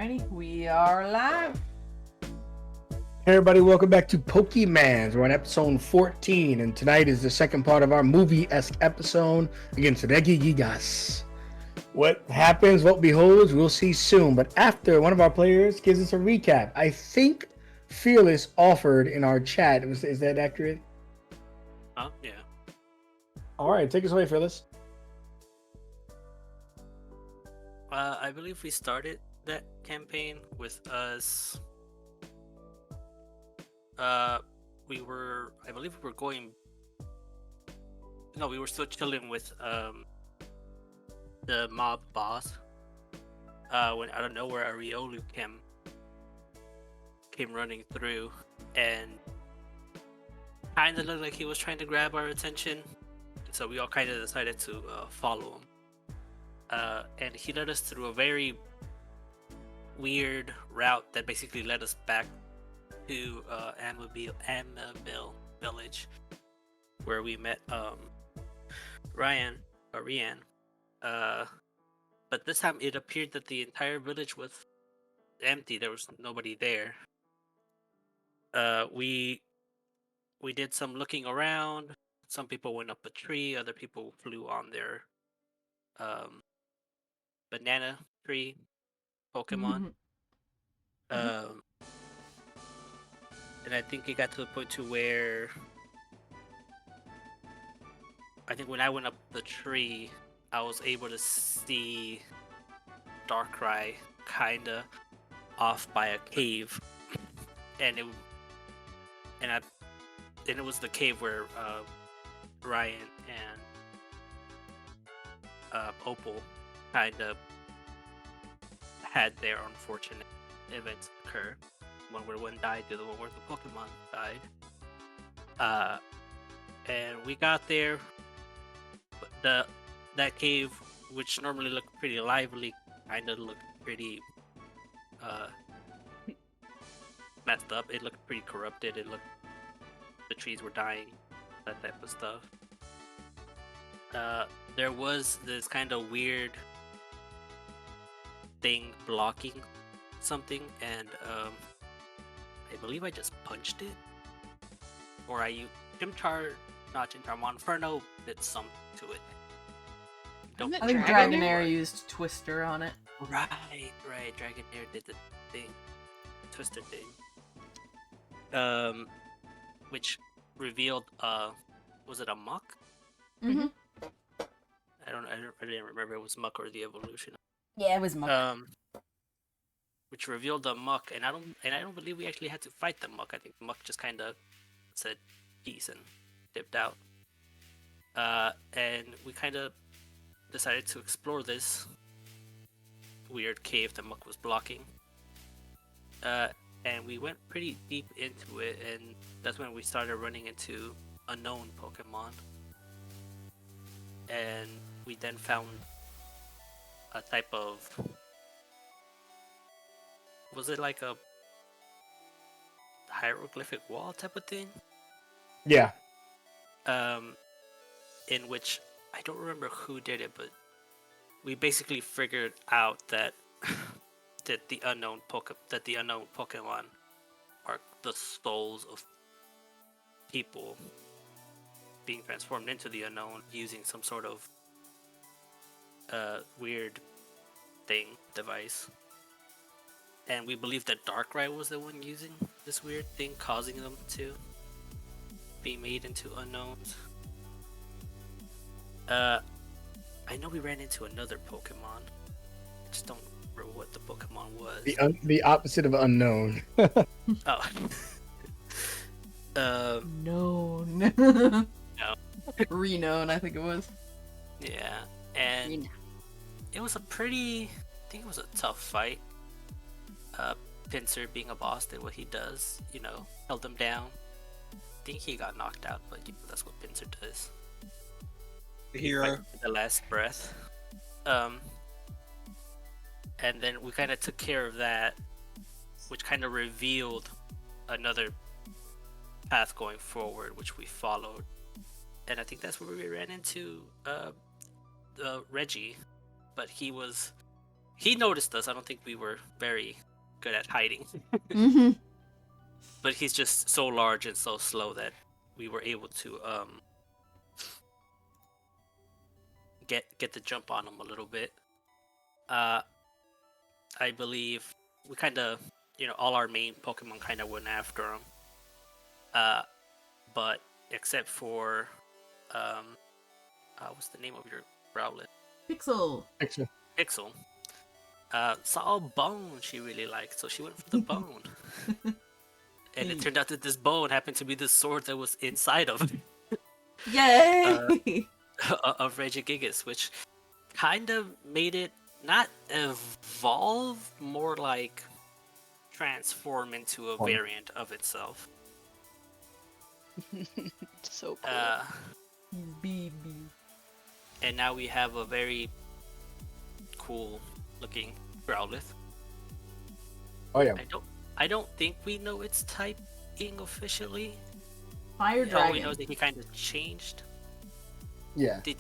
Alrighty, we are live. Hey everybody, welcome back to Pokeymanz. We're on episode 14, and tonight is the second part of our movie-esque episode against Regigigas. What happens, what beholds, we'll see soon. But after one of our players gives us a recap, I think Fearless offered in our chat. Is that accurate? Oh, yeah. All right, take us away, Fearless. I believe we started that campaign with us. I believe we were going. No, we were still chilling with the mob boss. When out of nowhere, Ariolu came running through, and kind of looked like he was trying to grab our attention. So we all kind of decided to follow him. And he led us through a very weird route that basically led us back to Amabile village, where we met Rian. But this time it appeared that the entire village was empty. There was nobody there. We did some looking around. Some people went up a tree. Other people flew on their banana tree Pokemon. And I think it got to the point to where I think when I went up the tree, I was able to see Darkrai kinda off by a cave, and it was the cave where Ryan and Opal kinda had their unfortunate events occur. One where one died, the other one where the Pokemon died. And we got there, but that cave, which normally looked pretty lively, kind of looked pretty messed up. It looked pretty corrupted. The trees were dying, that type of stuff. There was this kind of weird thing blocking something, and I believe I just punched it, or I used Monferno did something to it. I think Dragonair used Twister on it. Right. Dragonair did the thing, Twister thing, which revealed was it a Muck? Mm-hmm. I didn't remember if it was Muck or the evolution. Yeah, it was Muck. Which revealed the Muck, and I don't believe we actually had to fight the Muck. I think the Muck just kind of said peace and dipped out. And we kind of decided to explore this weird cave the Muck was blocking. And we went pretty deep into it, and that's when we started running into unknown Pokemon. And we then found a type of... Was it like a hieroglyphic wall type of thing? Yeah. In which I don't remember who did it, but we basically figured out that that the unknown Pokemon are the souls of people being transformed into the unknown using some sort of weird device. And we believe that Darkrai was the one using this weird thing, causing them to be made into unknowns. I know we ran into another Pokemon. I just don't remember what the Pokemon was. The opposite of unknown. Oh. Known. No. Renown, I think it was. Yeah, and it was a tough fight. Pinsir, being a boss, did what he does, held him down. I think he got knocked out, but that's what Pinsir does. The hero. The last breath. And then we kind of took care of that, which kind of revealed another path going forward, which we followed. And I think that's where we ran into Reggie, but he he noticed us. I don't think we were very good at hiding. Mm-hmm. But he's just so large and so slow that we were able to get the jump on him a little bit. I believe we kind of, all our main Pokemon kind of went after him. But except for, what's the name of your Growlithe? Pixel. Pixel. Saw a bone she really liked, so she went for the bone. And it turned out that this bone happened to be the sword that was inside of Yay! of Regigigas, which kind of made it not evolve, more like transform into a variant of itself. So cool. BB. And now we have a very cool looking Growlithe. Oh yeah. I don't think we know its typing officially. Fire All dragon. we know is that he kind of changed. Yeah. Did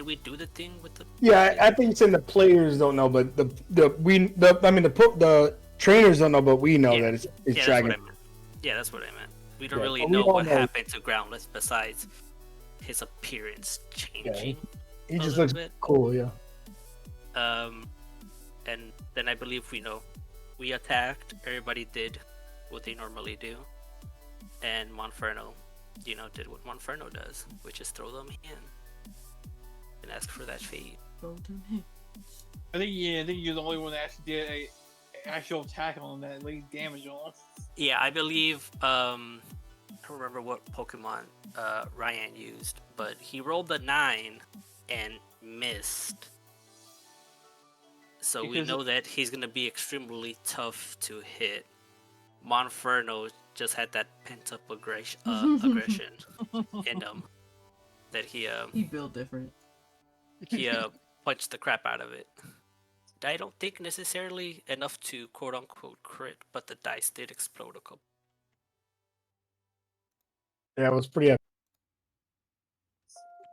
we do the thing with the? Yeah, I think it's in the players don't know, but the trainers don't know, but we know that it's dragon. That's what I meant. Yeah, that's what I meant. We don't Yeah, really we know don't what know. happened to Groundless besides his appearance changing. He a just little looks bit. cool, yeah. And then I believe we attacked. Everybody did what they normally do, and Monferno, did what Monferno does, which is throw them in and ask for that fate. I think you're the only one that actually did a actual attack on him that laid damage on him. Yeah, I believe. I don't remember what Pokemon Ryan used, but he rolled a 9 and missed. So we know that he's gonna be extremely tough to hit. Monferno just had that pent-up aggression in him that he built different. punched the crap out of it. I don't think necessarily enough to quote-unquote crit, but the dice did explode a couple. Yeah, it was pretty epic.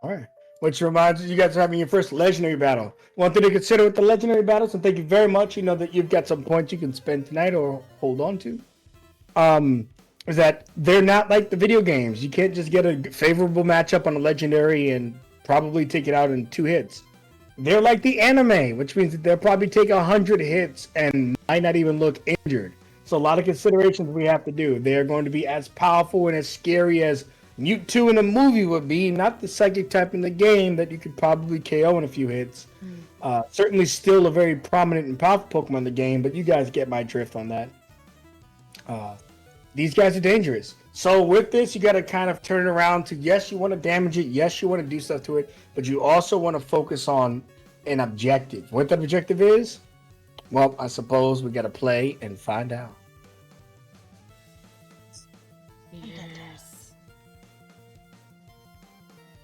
All right. Which reminds you guys are having your first legendary battle. One thing to consider with the legendary battles, and thank you very much, that you've got some points you can spend tonight or hold on to, is that they're not like the video games. You can't just get a favorable matchup on a legendary and probably take it out in 2 hits. They're like the anime, which means that they'll probably take 100 hits and might not even look injured. So a lot of considerations we have to do. They are going to be as powerful and as scary as Mewtwo in a movie would be, not the psychic type in the game that you could probably KO in a few hits. Certainly still a very prominent and powerful Pokemon in the game, but you guys get my drift on that. These guys are dangerous. So with this, you got to kind of turn it around to, yes, you want to damage it. Yes, you want to do stuff to it, but you also want to focus on an objective. What that objective is? Well, I suppose we got to play and find out. Yes.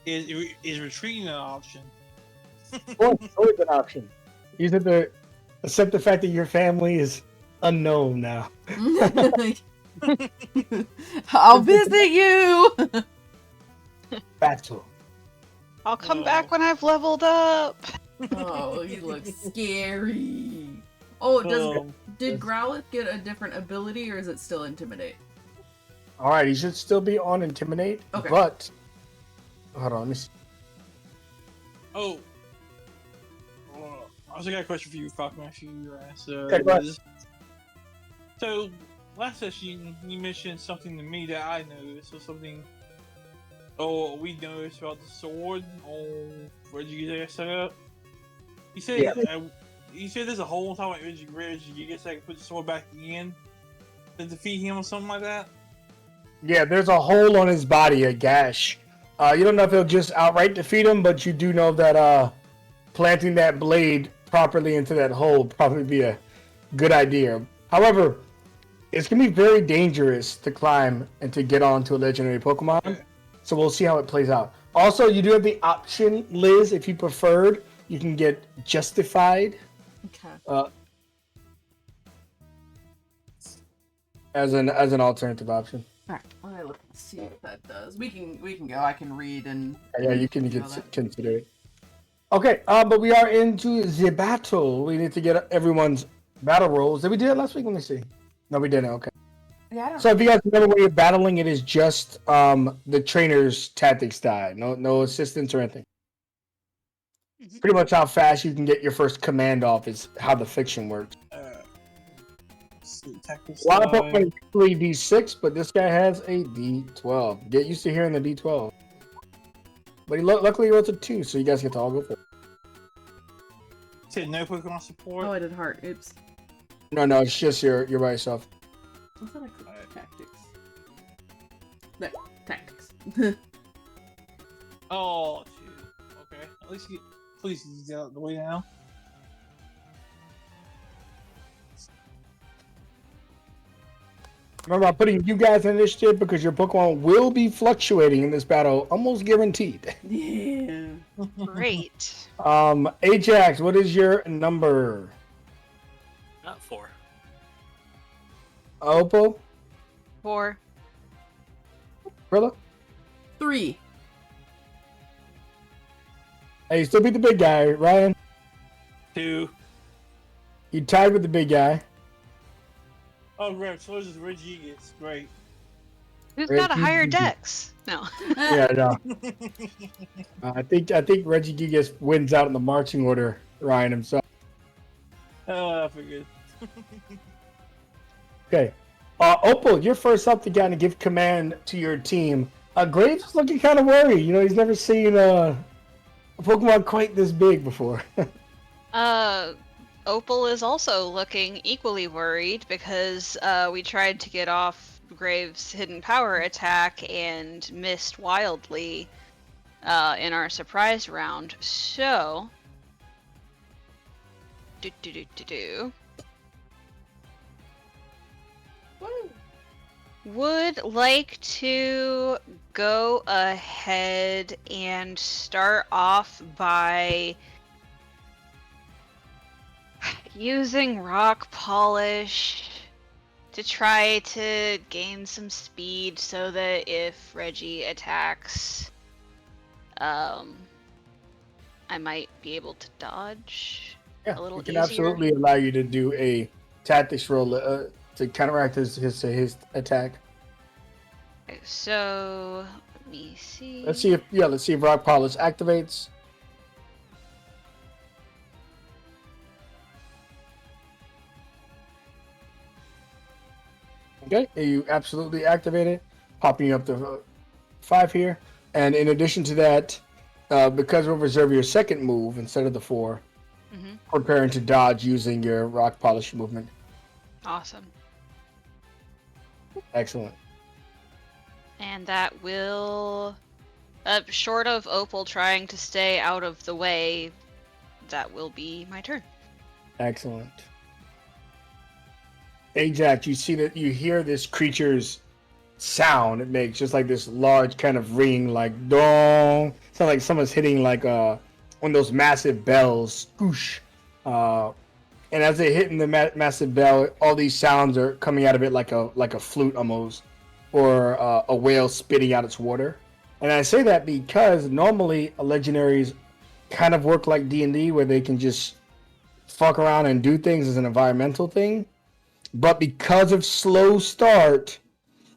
Is retreating an option? Well, it's always an option. You have to accept the fact that your family is unknown now. I'll visit you. Battle. I'll come back when I've leveled up. Oh, he looks scary. Oh, did Growlithe get a different ability, or is it still Intimidate? All right, he should still be on Intimidate, Okay. but hold on, let me see. Oh. I also got a question for you, Falcon, after you asked. Okay, go ahead. So, last session, you mentioned something to me that I noticed, or something. Oh, we noticed about the sword on Regigigas setup. You said, you said there's a hole on top of Regigigas that I can put the sword back in to defeat him or something like that? Yeah, there's a hole on his body, a gash. You don't know if he'll just outright defeat him, but you do know that planting that blade properly into that hole would probably be a good idea. However, it's going to be very dangerous to climb and to get onto a legendary Pokemon. Okay. So we'll see how it plays out. Also, you do have the option, Liz, if you preferred, you can get Justified Okay. as an alternative option. Alright, I'll look and see what that does. We can go. I can read and Yeah, you can know that. consider it. Okay, but we are into the battle. We need to get everyone's battle rolls. Did we do that last week? Let me see. No, we didn't. Okay. Yeah, I don't So if you guys remember when you're battling, it is just the trainer's tactics die. No assistance or anything. Mhm. Pretty much how fast you can get your first command off is how the fiction works. Let's see, tactics A lot of die. Pokemon usually D6, but this guy has a D12. Get used to hearing the D12. But luckily he rolls a 2, so you guys get to all go for it. Said no Pokemon support. Oh, I did heart. Oops. No, it's just you're by yourself. I thought I clicked Alright. tactics. No, tactics. Oh, shoot. Okay. At least please get out of the way now. Remember, I'm putting you guys in initiative because your Pokemon will be fluctuating in this battle, almost guaranteed. Yeah. Great. Ajax, what is your number? 4. Opal? 4. Rilla? 3. Hey, you still beat the big guy, Ryan. 2. You tied with the big guy. Oh, great. So this is Regigigas. Great. Who's got a higher Regigigas. dex? No. Yeah, I know. I think Regigigas wins out in the marching order, Ryan himself. Oh, I figured. Okay. Opal, you're first up to kind of give command to your team. Graves is looking kind of worried. You know, he's never seen a Pokemon quite this big before. Opal is also looking equally worried because we tried to get off Graves' hidden power attack and missed wildly in our surprise round. So, would like to go ahead and start off by using rock polish to try to gain some speed so that if Reggie attacks, I might be able to dodge a little it can easier. absolutely allow you to do a tactics roll to counteract his attack. Okay, so let me see. Let's see if Rock Polish activates. Okay, you absolutely activate it, popping up the 5 here. And in addition to that, because we'll reserve your second move instead of the 4, preparing to dodge using your Rock Polish movement. Awesome. Excellent. And that will, short of Opal trying to stay out of the way, that will be my turn. Excellent. Ajax, you hear this creature's sound it makes, just like this large kind of ring, like dong. Sounds like someone's hitting like one of those massive bells. Scoosh. And as they're hitting the massive bell, all these sounds are coming out of it like a flute almost, or a whale spitting out its water. And I say that because normally legendaries kind of work like D&D, where they can just fuck around and do things as an environmental thing. But because of slow start,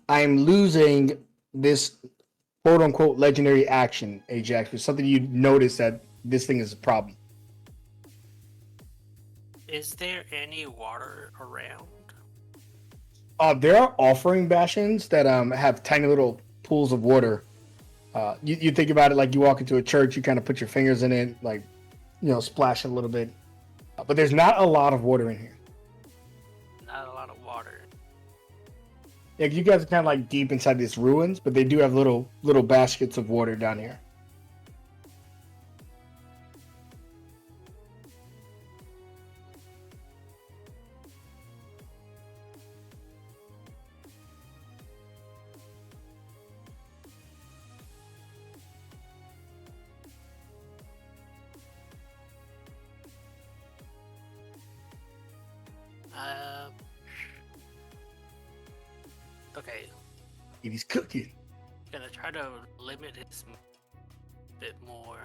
I'm losing this quote-unquote legendary action, Ajax, was something you notice that this thing is a problem. Is there any water around? There are offering bastions that have tiny little pools of water. You think about it like you walk into a church, you kind of put your fingers in it, like, splash a little bit. But there's not a lot of water in here. Not a lot of water. Yeah, you guys are kind of like deep inside these ruins, but they do have little baskets of water down here. Okay. He's cooking. Gonna try to limit his a bit more.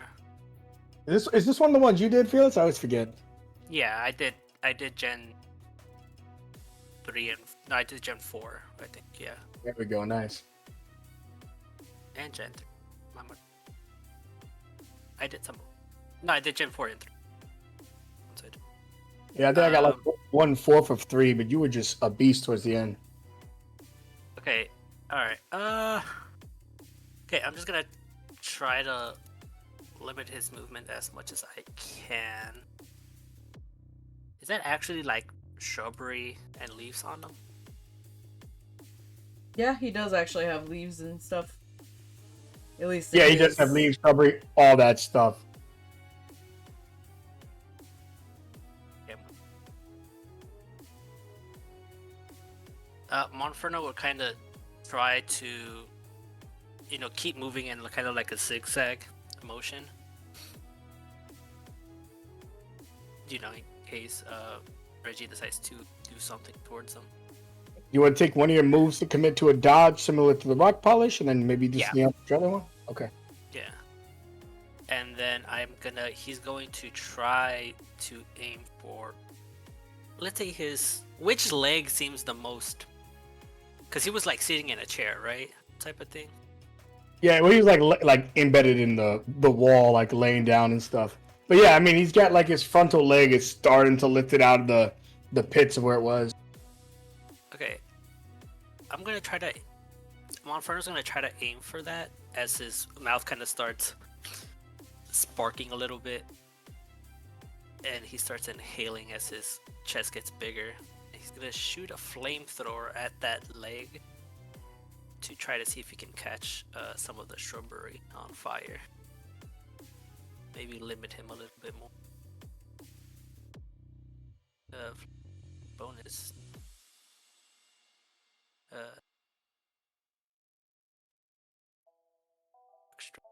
Is this one of the ones you did, Felix? I always forget. Yeah, I did Gen 3 and no, I did Gen 4, I think. Yeah, There we go. Nice. and Gen 3. I did some. No, I did Gen 4 and 3. That's it. Yeah, I think I got like 1/4 of 3, but you were just a beast towards the end. Okay, all right. Okay, I'm just gonna try to limit his movement as much as I can. Is that actually like shrubbery and leaves on them? Yeah, he does actually have leaves and stuff. At least. Yeah, in he does his- have leaves, shrubbery, all that stuff. Yeah. Monferno will kind of try to, keep moving in kind of like a zigzag motion. In case Reggie decides to do something towards them. You want to take one of your moves to commit to a dodge similar to the rock polish, and then maybe just Yeah. the other one? Okay. Yeah. And then he's going to try to aim for, let's say which leg seems the most, because he was like sitting in a chair, right? Type of thing. Yeah, well, he was like embedded in the wall, like laying down and stuff. But yeah, I mean, he's got like his frontal leg is starting to lift it out of the pits of where it was. Okay. Monferno's gonna try to aim for that as his mouth kind of starts sparking a little bit. And he starts inhaling as his chest gets bigger. He's gonna shoot a flamethrower at that leg to try to see if he can catch some of the shrubbery on fire. Maybe limit him a little bit more. Bonus. Extra.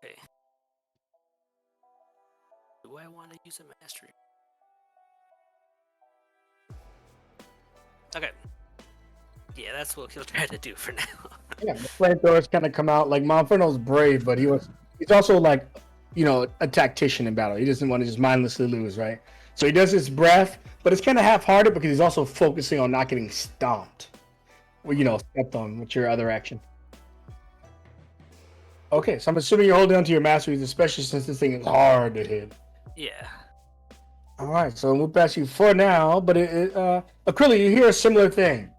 Okay. Do I want to use a mastery? Okay. Yeah, that's what he'll try to do for now. Yeah, the flamethrowers kind of come out. Like, Monferno's brave, but he's also like, a tactician in battle. He doesn't want to just mindlessly lose, right? So he does his breath, but it's kind of half-hearted because he's also focusing on not getting stomped. Well, stepped on with your other action. Okay, so I'm assuming you're holding on to your masteries, especially since this thing is hard to hit. Yeah. All right, so we'll pass you for now, but Acryli, you hear a similar thing.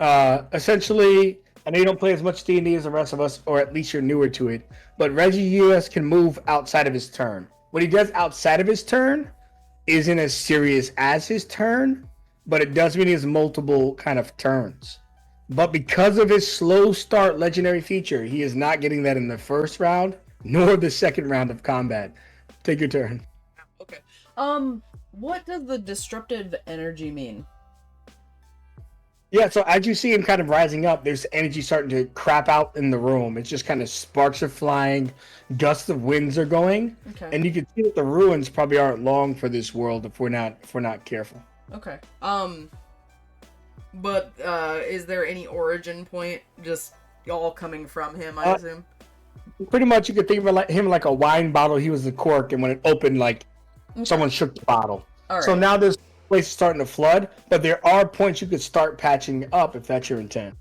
Essentially, I know you don't play as much D&D as the rest of us, or at least you're newer to it, but Regigigas can move outside of his turn. What he does outside of his turn isn't as serious as his turn, but it does mean he has multiple kind of turns. But because of his slow start legendary feature, he is not getting that in the first round, nor the second round of combat. Take your turn. Okay. What does the disruptive energy mean? Yeah, so as you see him kind of rising up, there's energy starting to crap out in the room. It's just kind of sparks are flying, gusts of winds are going, Okay. and you can see that the ruins probably aren't long for this world if we're not careful. Okay. But is there any origin point? Just all coming from him, I assume. Pretty much, you could think of him like a wine bottle. He was the cork, and when it opened, like Okay. someone shook the bottle. All right. So now this place is starting to flood, but there are points you could start patching up if that's your intent.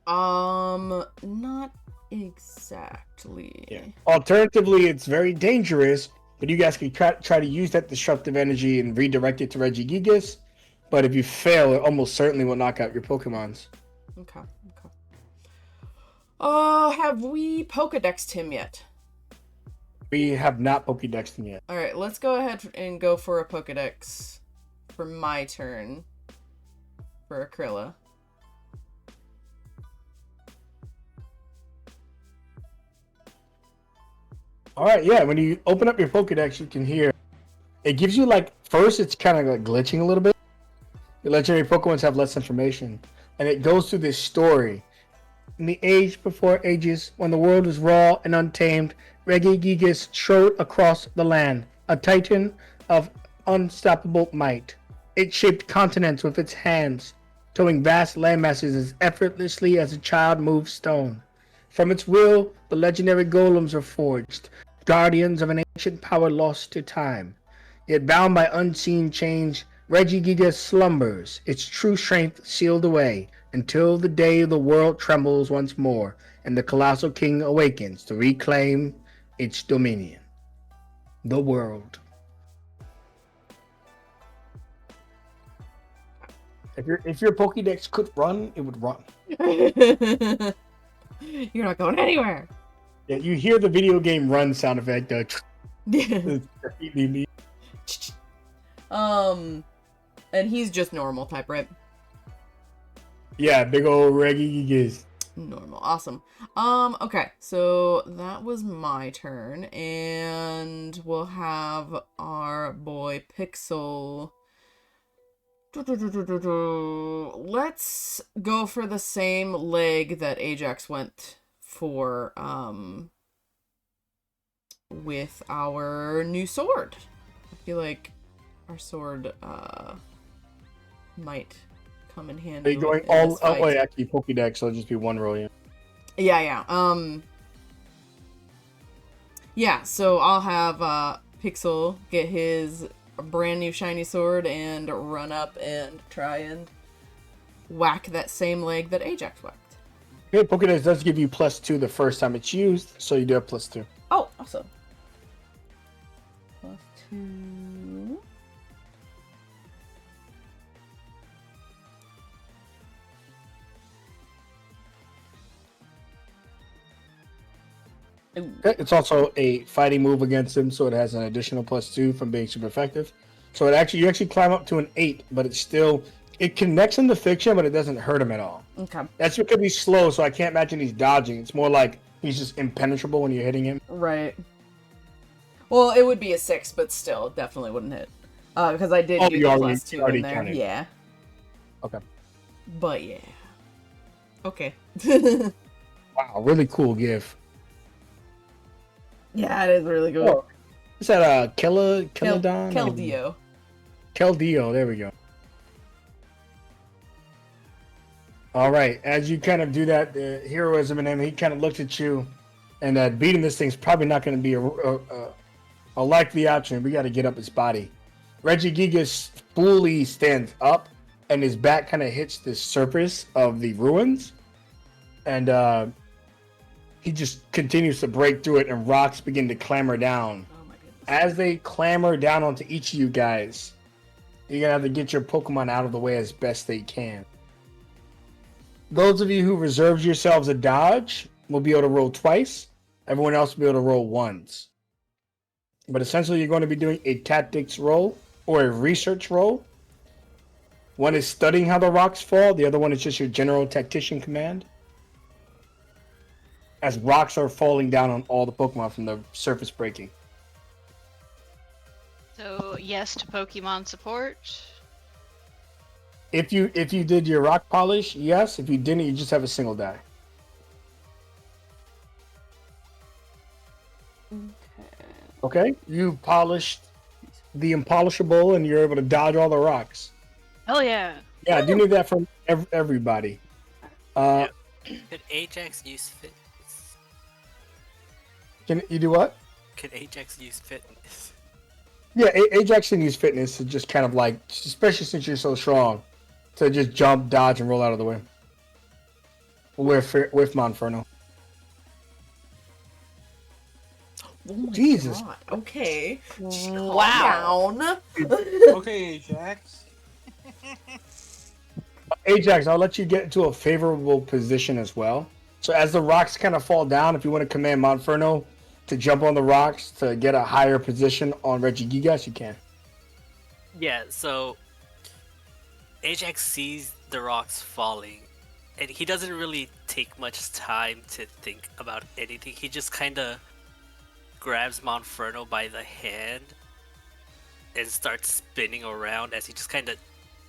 Not exactly. Yeah. Alternatively, it's very dangerous, but you guys can try to use that disruptive energy and redirect it to Regigigas. But if you fail, it almost certainly will knock out your Pokemons. Okay. Have we Pokedexed him yet? We have not Pokédexed him yet. Alright, let's go ahead and go for a Pokedex for my turn. For Acryla. Alright, yeah, when you open up your Pokédex, you can hear. It gives you, first it's kind of like glitching a little bit. The legendary Pokemons have less information. And it goes through this story. In the age before ages, when the world was raw and untamed, Regigigas strode across the land, a titan of unstoppable might. It shaped continents with its hands, towing vast landmasses as effortlessly as a child moves stone. From its will, the legendary golems are forged, guardians of an ancient power lost to time. Yet bound by unseen chains, Regigigas slumbers, its true strength sealed away, until the day the world trembles once more, and the colossal king awakens to reclaim its dominion. The world. If your Pokédex could run, it would run. You're not going anywhere. Yeah, you hear the video game run sound effect. And he's just normal type, right? Yeah, big old Regigigas. Normal, awesome. Okay, so that was my turn, and we'll have our boy Pixel. Let's go for the same leg that Ajax went for, with our new sword. I feel like our sword, might come in handy. Are you going all? Oh wait, actually, Pokédex. So it'll just be one roll. Yeah. Yeah. So I'll have Pixel get his brand new shiny sword and run up and try and whack that same leg that Ajax whacked. Okay, Pokédex does give you +2 the first time it's used, so you do have +2. Oh, awesome. +2. Okay, it's also a fighting move against him, so it has an additional +2 from being super effective. So you actually climb up to an 8, but it connects him to fiction, but it doesn't hurt him at all. Okay. That's because he's slow, so I can't imagine he's dodging. It's more like he's just impenetrable when you're hitting him. Right. Well, it would be a 6, but still, definitely wouldn't hit. Because I did use the +2 in there. Counted. Yeah. Okay. But yeah. Okay. Wow, really cool GIF. Yeah, it is really good. Oh, is that Keldon? Keldeo. Keldeo, there we go. All right, as you kind of do that, the heroism in him, he kind of looks at you, and that beating this thing's probably not going to be a likely option. We got to get up his body. Regigigas fully stands up, and his back kind of hits the surface of the ruins, and he just continues to break through it, and rocks begin to clamber down. Oh my goodness. As they clamber down onto each of you guys, you're going to have to get your Pokemon out of the way as best they can. Those of you who reserved yourselves a dodge will be able to roll twice. Everyone else will be able to roll once. But essentially, you're going to be doing a tactics roll or a research roll. One is studying how the rocks fall. The other one is just your general tactician command. As rocks are falling down on all the Pokemon from the surface breaking. So yes to Pokemon support. If you did your rock polish, yes. If you didn't, you just have a single die. Okay, you polished the impolishable, and you're able to dodge all the rocks. Hell yeah! Yeah, I do need that from everybody. Could Ajax use fitness? Can you do what? Could Ajax use fitness? Yeah, Ajax can use fitness to just kind of like, especially since you're so strong, to just jump, dodge, and roll out of the way. With Monferno. Oh my Jesus. God. Okay. Wow. Calm down. Okay, Ajax. Ajax, I'll let you get into a favorable position as well. So as the rocks kind of fall down, if you want to command Monferno to jump on the rocks to get a higher position on Regigigas, you can. Yeah, so Ajax sees the rocks falling, and he doesn't really take much time to think about anything. He just kind of grabs Monferno by the hand and starts spinning around as he just kind of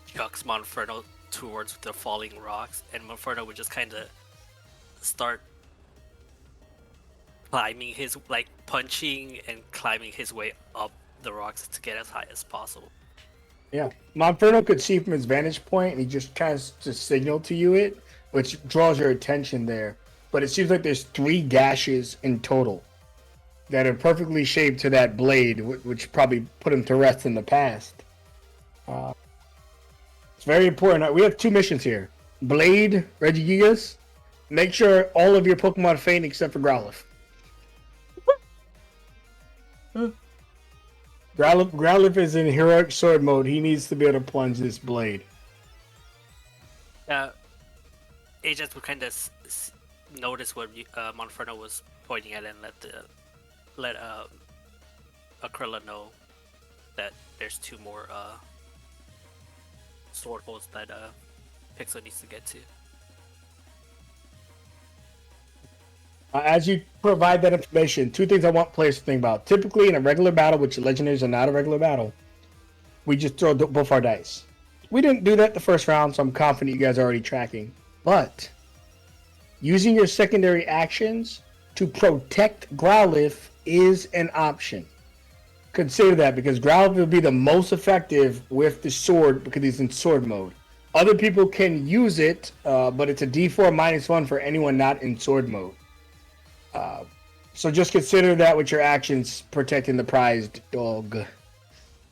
chucks Monferno towards the falling rocks, and Monferno would just kind of start climbing punching and climbing his way up the rocks to get as high as possible. Yeah, Monferno could see from his vantage point, and he just kind of just signaled to you it, which draws your attention there. but it seems like there's 3 gashes in total that are perfectly shaped to that blade, which probably put him to rest in the past. It's very important. We have 2 missions here. Blade, Regigigas. Make sure all of your Pokemon faint except for Growlithe. Growlithe is in heroic sword mode. He needs to be able to plunge this blade. Agents would kind of notice what Monferno was pointing at and let Aquila know that there's 2 more sword holes that Pixel needs to get to. As you provide that information, 2 things I want players to think about. Typically, in a regular battle, which legendaries are not a regular battle, we just throw both our dice. We didn't do that the first round, so I'm confident you guys are already tracking. But using your secondary actions to protect Growlithe is an option. Consider that, because Growlithe will be the most effective with the sword because he's in sword mode. Other people can use it, but it's a D4 -1 for anyone not in sword mode. So just consider that with your actions protecting the prized dog.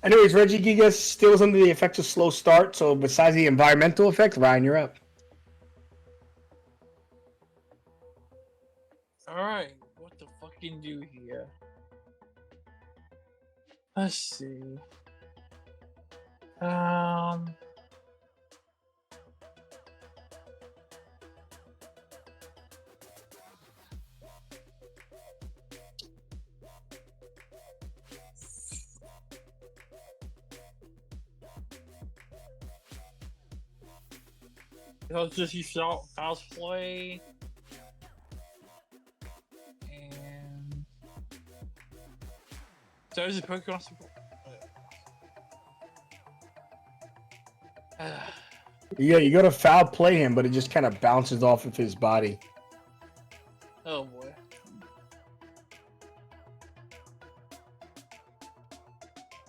Anyways, Regigigas still is under the effects of slow start, so besides the environmental effects, Ryan, you're up. Alright, what to fucking do here? Let's see. I'll just use Foul's Play. And so there's a Pokemon support. Yeah, you go to foul play him, but it just kind of bounces off of his body. Oh boy.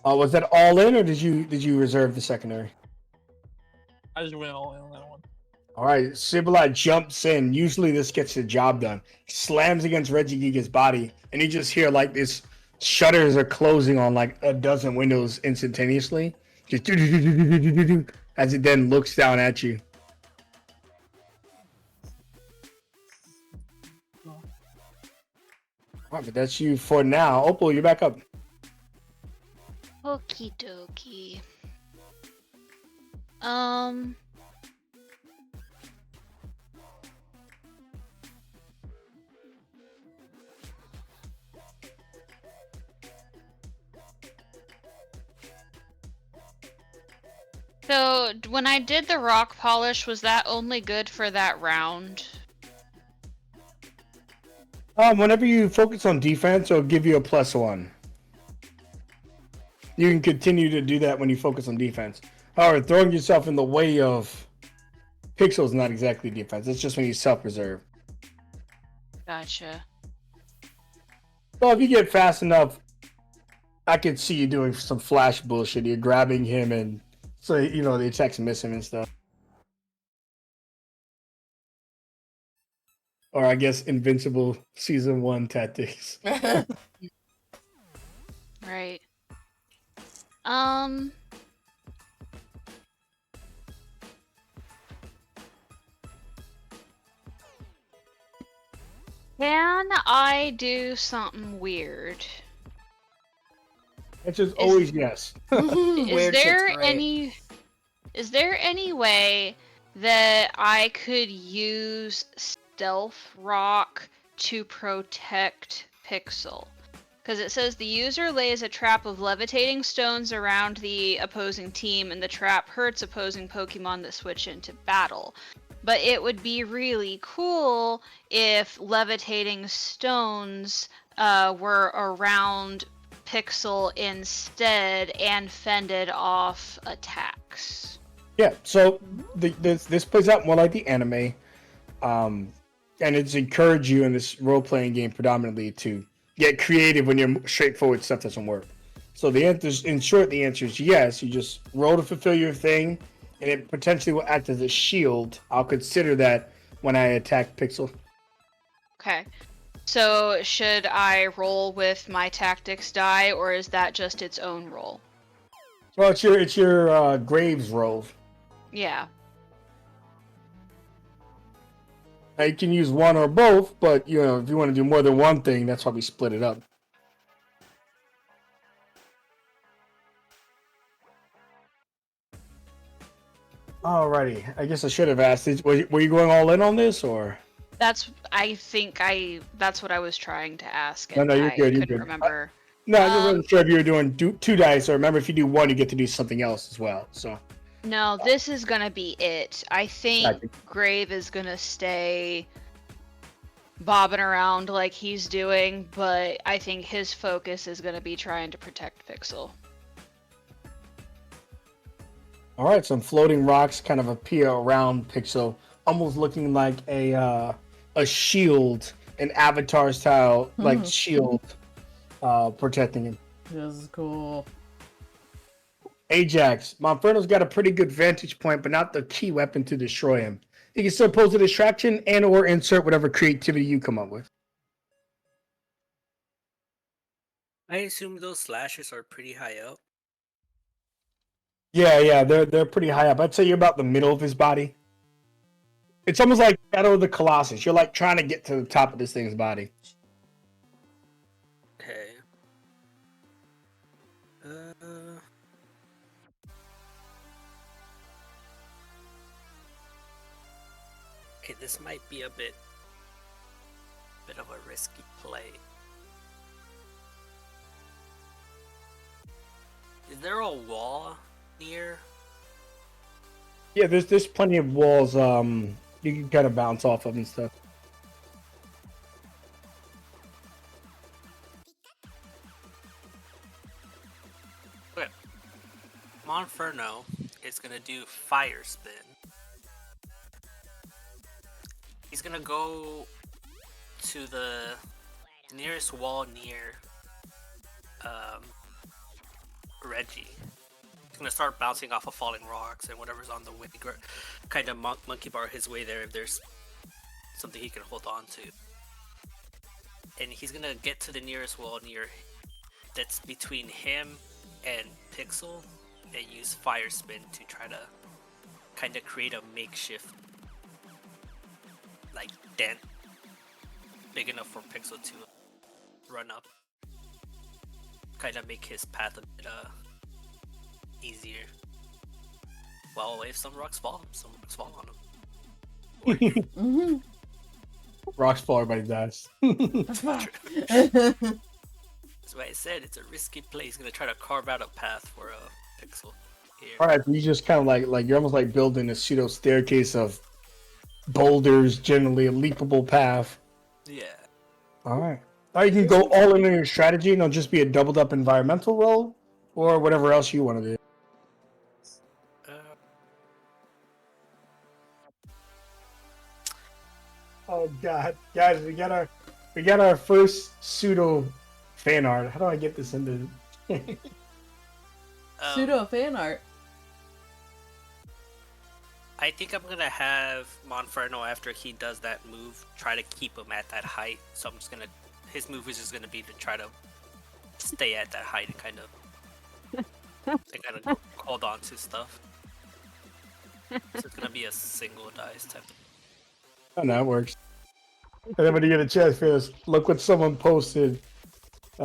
Was that all in, or did you reserve the secondary? I just went all in on that one. All right, Sableye jumps in. Usually this gets the job done. Slams against Regigigas' body, and you just hear like this shutters are closing on like a dozen windows instantaneously. Just as it then looks down at you. All right, but that's you for now. Opal, you're back up. Okie dokie. So, when I did the rock polish, was that only good for that round? Whenever you focus on defense, it'll give you a +1. You can continue to do that when you focus on defense. However, throwing yourself in the way of Pixel is not exactly defense. It's just when you self-preserve. Gotcha. Well, if you get fast enough, I could see you doing some flash bullshit. You're grabbing him and so, you know, the attacks miss him and stuff. Or I guess Invincible Season 1 tactics. Right. Can I do something weird? It's just always yes. Is there any way that I could use Stealth Rock to protect Pixel? Because it says the user lays a trap of levitating stones around the opposing team, and the trap hurts opposing Pokemon that switch into battle. But it would be really cool if levitating stones were around Pixel instead and fended off attacks. Yeah, so this plays out more like the anime. And it's encouraged you in this role-playing game predominantly to get creative when your straightforward stuff doesn't work. So the answer, in short, the answer is yes. You just roll to fulfill your thing, and it potentially will act as a shield. I'll consider that when I attack Pixel. Okay. So should I roll with my tactics die, or is that just its own roll? Well, it's your Graves roll. Yeah. Now, you can use one or both, but you know if you want to do more than one thing, that's why we split it up. Alrighty, I guess I should have asked. Were you going all in on this, or? That's that's what I was trying to ask, No, and no, you're I good. You're couldn't good. remember. No, I just wasn't sure if you were doing two dice. So remember, if you do one, you get to do something else as well. So. No, this is gonna be it. I think Gotcha. Grave is gonna stay bobbing around like he's doing, but I think his focus is gonna be trying to protect Pixel. All right, some floating rocks kind of appear around Pixel, almost looking like a shield, an Avatar style like shield, protecting him. This is cool. Ajax, Monferno's got a pretty good vantage point, but not the key weapon to destroy him. He can still pose a distraction and/or insert whatever creativity you come up with. I assume those slashes are pretty high up. Yeah, they're pretty high up. I'd say you're about the middle of his body. It's almost like Shadow of the Colossus. You're like trying to get to the top of this thing's body. Okay. Okay, this might be a bit of a risky play. Is there a wall near? Yeah, there's plenty of walls. You can kind of bounce off of and stuff. Okay. Monferno is gonna do fire spin. He's gonna go to the nearest wall near Reggie. He's gonna start bouncing off of falling rocks and whatever's on the way, kind of monkey bar his way there if there's something he can hold on to. And he's gonna get to the nearest wall that's between him and Pixel and use fire spin to try to kind of create a makeshift like dent big enough for Pixel to run up, kind of make his path a bit easier. Well, if some rocks fall on him. Rocks fall, everybody dies. That's fine. That's why I said it's a risky play. He's gonna try to carve out a path for a Pixel here. All right, you just kind of like you're almost like building a pseudo staircase of boulders, generally a leapable path. Yeah. All right. Or you can go all in on your strategy and it'll just be a doubled up environmental roll or whatever else you want to do. Oh God, guys, we got our first pseudo fan art. How do I get this into? Pseudo fan art. I think I'm gonna have Monferno after he does that move try to keep him at that height. So I'm just gonna his move is just gonna be to try to stay at that height and kind of hold on to stuff. So it's gonna be a single dice type. Oh, no, it works. And then when you get a chance for this, look what someone posted in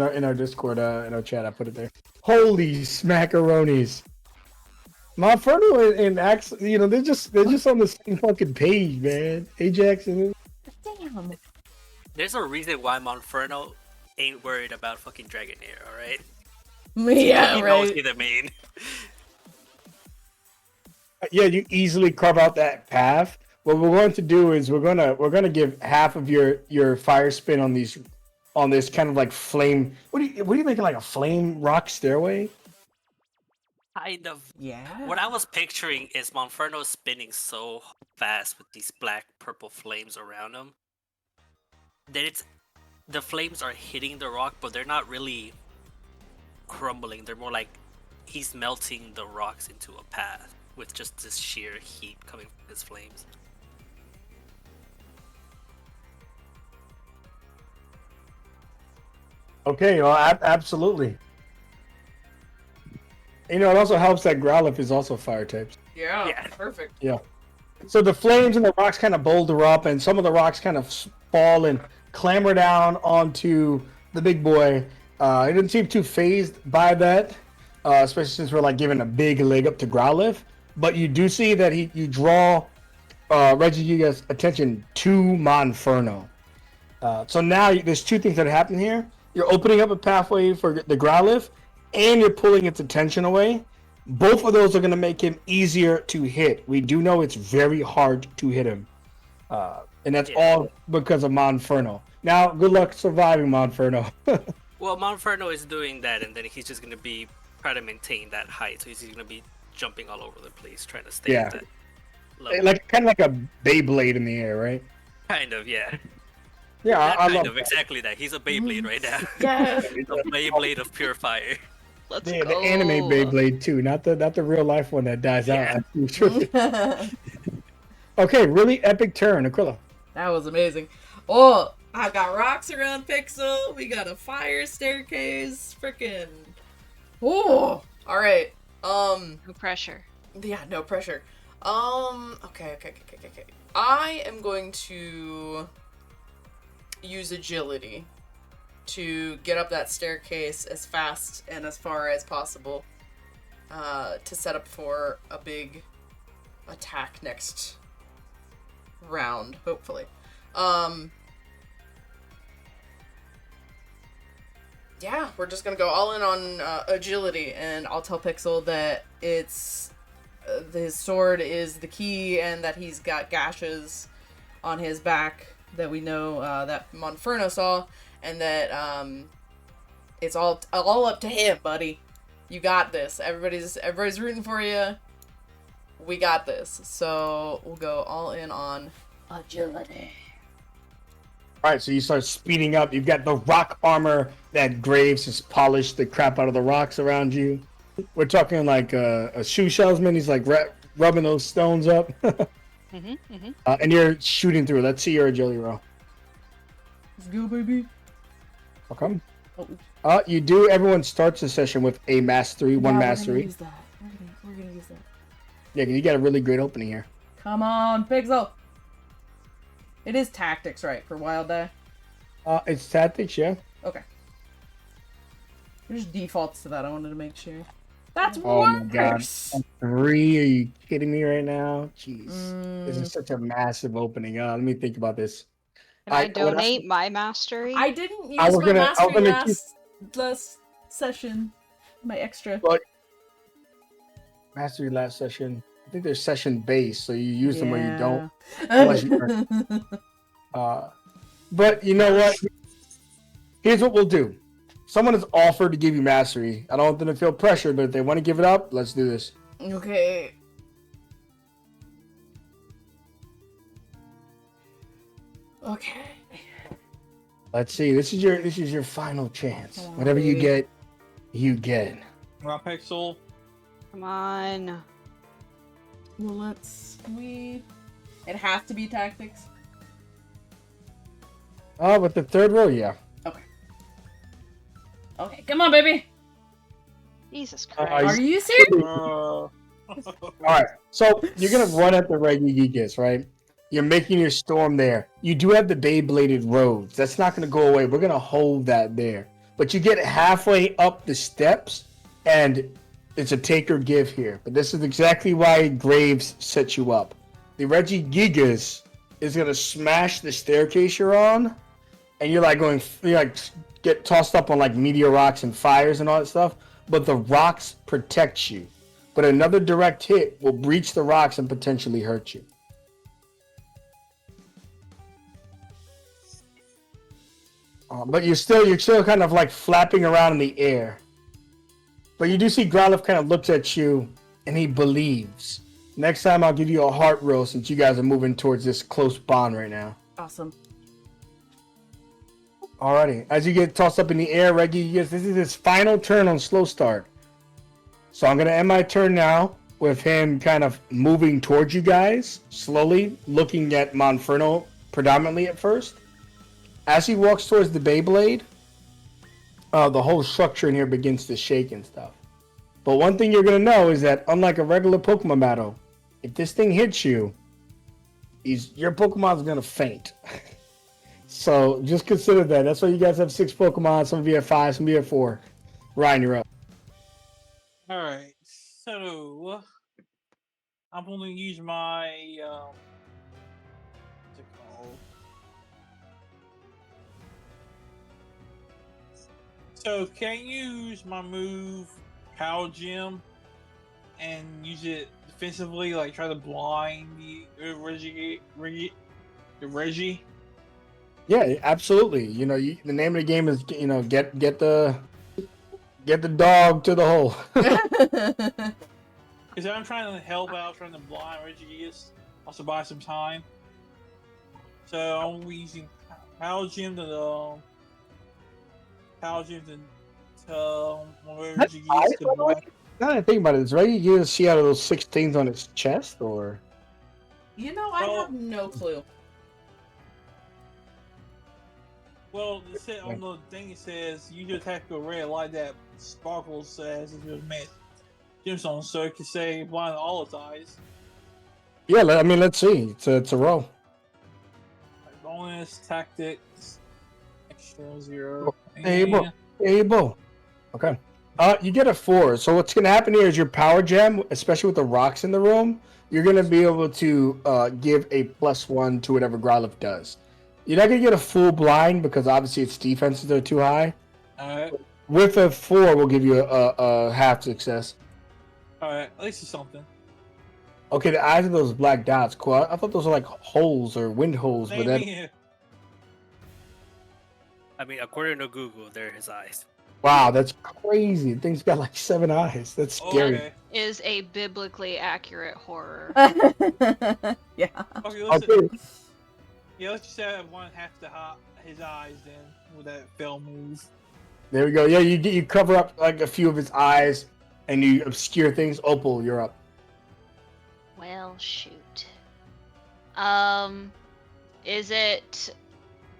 our Discord, in our chat. I put it there. Holy smackaronis! Monferno and Axe, they're just on the same fucking page, man. Ajax and Damn. There's a reason why Monferno ain't worried about fucking Dragonair, alright? Yeah, He knows right. he's the main. yeah, you easily carve out that path. What we're going to do is we're gonna give half of your fire spin on this kind of like flame. What are you making, like a flame rock stairway? Kind of. Yeah. What I was picturing is Monferno spinning so fast with these black purple flames around him that the flames are hitting the rock, but they're not really crumbling. They're more like he's melting the rocks into a path with just this sheer heat coming from his flames. Okay, well, absolutely. You know, it also helps that Growlithe is also fire types. Yeah, perfect. Yeah. So the flames and the rocks kind of boulder up, and some of the rocks kind of fall and clamber down onto the big boy. He didn't seem too phased by that, especially since we're like giving a big leg up to Growlithe. But you do see that you draw Regigigas' attention to Monferno. So now there's two things that happen here. You're opening up a pathway for the Growlithe, and you're pulling its attention away. Both of those are going to make him easier to hit. We do know it's very hard to hit him. And that's all because of Monferno. Now, good luck surviving Monferno. Well, Monferno is doing that, and then he's just going to be trying to maintain that height. So he's going to be jumping all over the place, trying to stay at that level. Like kind of like a Beyblade in the air, right? Kind of, yeah. Yeah, I kind love of exactly that. He's a Beyblade right now. Yeah. He's a Beyblade of pure fire. Let's Yeah, go. the anime Beyblade too, not the real life one that dies out. Okay, really epic turn, Aquila. That was amazing. Oh, I've got rocks around Pixel. We got a fire staircase. Freaking. Oh, all right. No pressure. Yeah, no pressure. Okay. I am going to use agility to get up that staircase as fast and as far as possible, to set up for a big attack next round, hopefully. Yeah, we're just gonna go all in on agility, and I'll tell Pixel that it's his sword is the key, and that he's got gashes on his back that we know that Monferno saw, and that it's all up to him, buddy. You got this. Everybody's rooting for you. We got this. So we'll go all in on agility. All right, so you start speeding up. You've got the rock armor that Graves has polished the crap out of the rocks around you. We're talking like a shoe salesman. He's like rubbing those stones up. And you're shooting through. Let's see your agility roll. Let's go, baby. Okay. Oh. You do. Everyone starts the session with a mastery, one mastery. Use that. We're gonna use that. Yeah, you got a really great opening here. Come on, Pixel. It is tactics, right, for Wild Die? It's tactics, yeah. Okay. It just defaults to that. I wanted to make sure. That's Oh my god. worse. 3? Are you kidding me right now? Jeez. This Mm, is such a massive opening. Let me think about this. Can I donate my mastery? I didn't use I was my gonna- I was mastery gonna last session. My extra. Well, mastery last session. I think they're session based, so you use them or you don't. Unless you But you know what? Here's what we'll do. Someone has offered to give you mastery. I don't want them to feel pressured, but if they want to give it up, let's do this. Okay. Okay. Let's see. This is your final chance. Come on, Whatever you baby. get, you get. Rock Pixel. Come on. Well, it has to be tactics. Oh, with the third row, yeah. Okay, come on, baby. Jesus Uh, Christ. Are you serious? All right. So you're gonna run at the Regigigas, right? You're making your storm there. You do have the Beybladed roads. That's not gonna go away. We're gonna hold that there. But you get halfway up the steps, and it's a take or give here. But this is exactly why Graves set you up. The Regigigas is gonna smash the staircase you're on, and you're like get tossed up on like meteor rocks and fires and all that stuff. But the rocks protect you. But another direct hit will breach the rocks and potentially hurt you. But you're still kind of like flapping around in the air. But you do see Growlithe kind of looks at you and he believes. Next time I'll give you a heart roll since you guys are moving towards this close bond right now. Awesome. Alrighty. As you get tossed up in the air, Reggie, this is his final turn on slow start. So I'm going to end my turn now with him kind of moving towards you guys, slowly looking at Monferno predominantly at first. As he walks towards the Beyblade, the whole structure in here begins to shake and stuff. But one thing you're gonna know is that unlike a regular Pokemon battle, if this thing hits you, your Pokemon's gonna faint. So just consider that. That's why you guys have 6 Pokemon. Some of you have 5, some of you have 4. Ryan, you're up. Alright, so I'm gonna use my what's it called? So can I use my move Power Gym and use it defensively, like try to blind the Reggie? Yeah, absolutely. You know, the name of the game is get the dog to the hole. Because I'm trying to help out, trying to blind Regigigas, also buy some time. So I'm using Power Gym to Regigigas to blind. Now that I think about it, is Regigigas see out of those 6 things on its chest, or? You know, I have no clue. Well, on the thing it says you attack a red light that sparkles as if it was made gemstone, so it can say blind all its eyes. Yeah, I mean, let's see. It's a roll. Bonus tactics, extra 0. Able. Okay. You get a 4. So what's gonna happen here is your power gem, especially with the rocks in the room, you're gonna be able to give a +1 to whatever Growlithe does. You're not gonna get a full blind because obviously its defenses are too high. Alright. With a 4, we'll give you a half success. Alright, at least it's something. Okay, the eyes of those black dots. Cool. I thought those were like holes or wind holes, but that. I mean, according to Google, they're his eyes. Wow, that's crazy. The thing's got like 7 eyes. That's scary. Okay. Is a biblically accurate horror. Yeah. Okay, let's just say I have one half his eyes then with that fail move. There we go. Yeah, you cover up like a few of his eyes and you obscure things. Opal, you're up. Well, shoot. Is it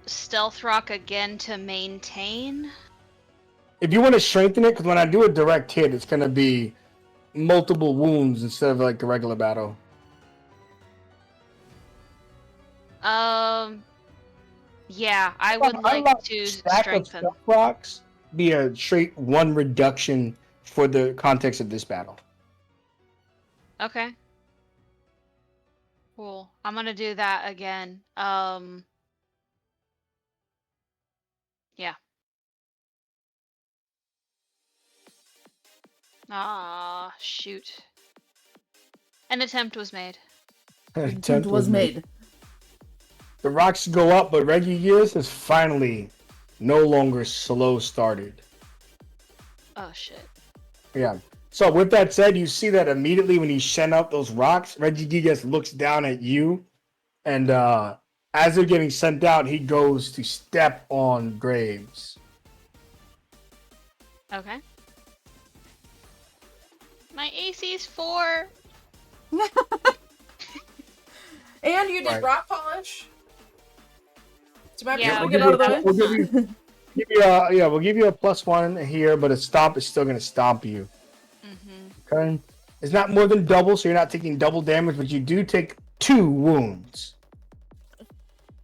Stealth Rock again to maintain? If you want to strengthen it, because when I do a direct hit, it's going to be multiple wounds instead of like a regular battle. Yeah, I would like to strengthen. Stealth rocks be a straight 1 reduction for the context of this battle. Okay. Cool. I'm gonna do that again. Yeah. Ah, shoot. An attempt was made. Attempt was made. The rocks go up, but Regigigas is finally no longer slow started. Oh shit. Yeah. So with that said, you see that immediately when he sent out those rocks, Regigigas looks down at you, and as they're getting sent out, he goes to step on Graves. Okay. My AC's 4. And you did Right. rock polish. So Yeah, we get out of the way. We'll give you a +1 here, but a stomp is still gonna stomp you. Mm-hmm. Okay. It's not more than double, so you're not taking double damage, but you do take 2 wounds.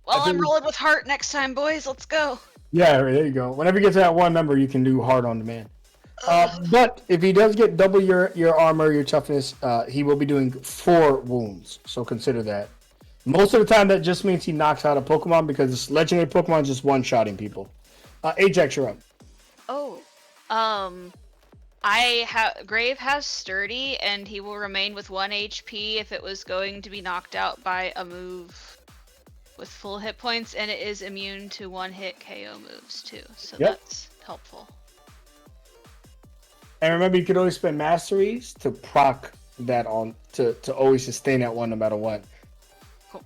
Well, I'm rolling with heart next time, boys. Let's go. Yeah, there you go. Whenever you get to that 1 number, you can do hard on demand. But if he does get double your armor, your toughness, he will be doing 4 wounds. So consider that. Most of the time, that just means he knocks out a Pokemon because this legendary Pokemon is just one-shotting people. Ajax, you're up. Oh. Grave has sturdy, and he will remain with 1 HP if it was going to be knocked out by a move with full hit points, and it is immune to 1-hit KO moves too. So that's helpful. And remember, you could always spend masteries to proc that on to always sustain that 1 no matter what. Cool.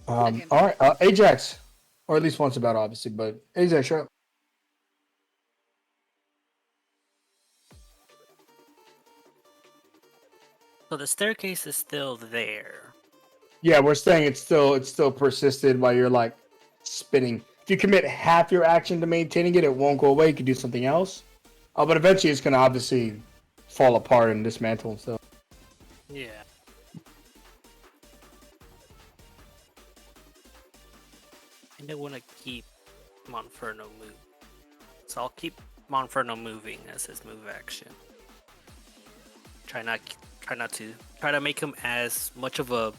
All right, Ajax, or at least once a battle, obviously, but Ajax, you're up. So the staircase is still there. Yeah, we're saying it's still persisted while you're like spinning. if you commit half your action to maintaining it, it won't go away. You can do something else. But eventually it's gonna obviously fall apart and dismantle and stuff. Yeah. And I want to keep Monferno moving. So I'll keep Monferno moving as his move action. Try to make him as much of a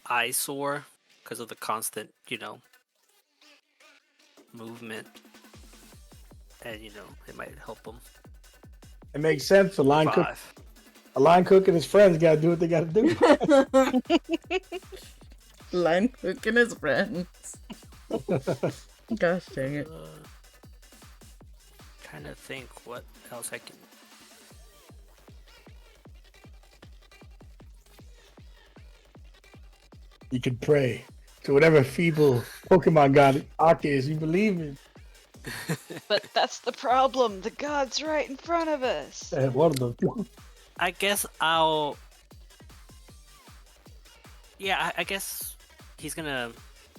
eyesore because of the constant, movement. And it might help him. It makes sense. A line cook Five. and his friends gotta do what they gotta do. Line cook and his friends. Gosh dang it. Trying to think what else I can. You can pray to whatever feeble Pokemon god Ak is you believe in. But that's the problem. The god's right in front of us. One of them. I guess I'll. Yeah, I guess he's gonna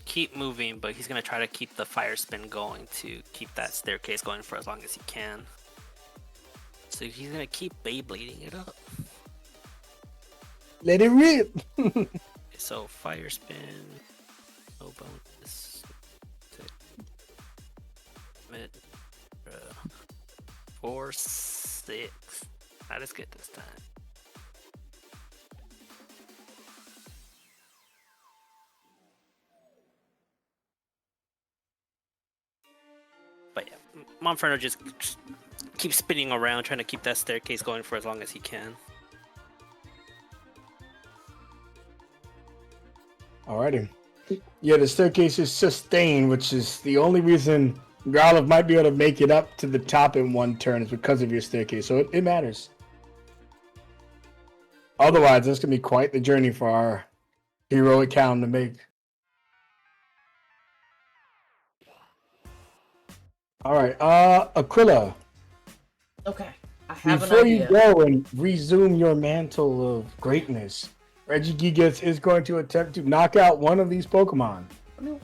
keep moving, but he's gonna try to keep the fire spin going to keep that staircase going for as long as he can. So he's gonna keep Beyblading it up. Let it rip. So fire spin, no bonus. Mid, 4, 6. Not as good this time. But yeah, Monferno just keeps spinning around, trying to keep that staircase going for as long as he can. Alrighty. Yeah, the staircase is sustained, which is the only reason Growlithe might be able to make it up to the top in one turn is because of your staircase, so it matters. Otherwise, that's gonna be quite the journey for our heroic hound to make. Alright, Aquila. Okay, I have Before an you idea. go and resume your mantle of greatness, Regigigas is going to attempt to knock out one of these Pokemon. No.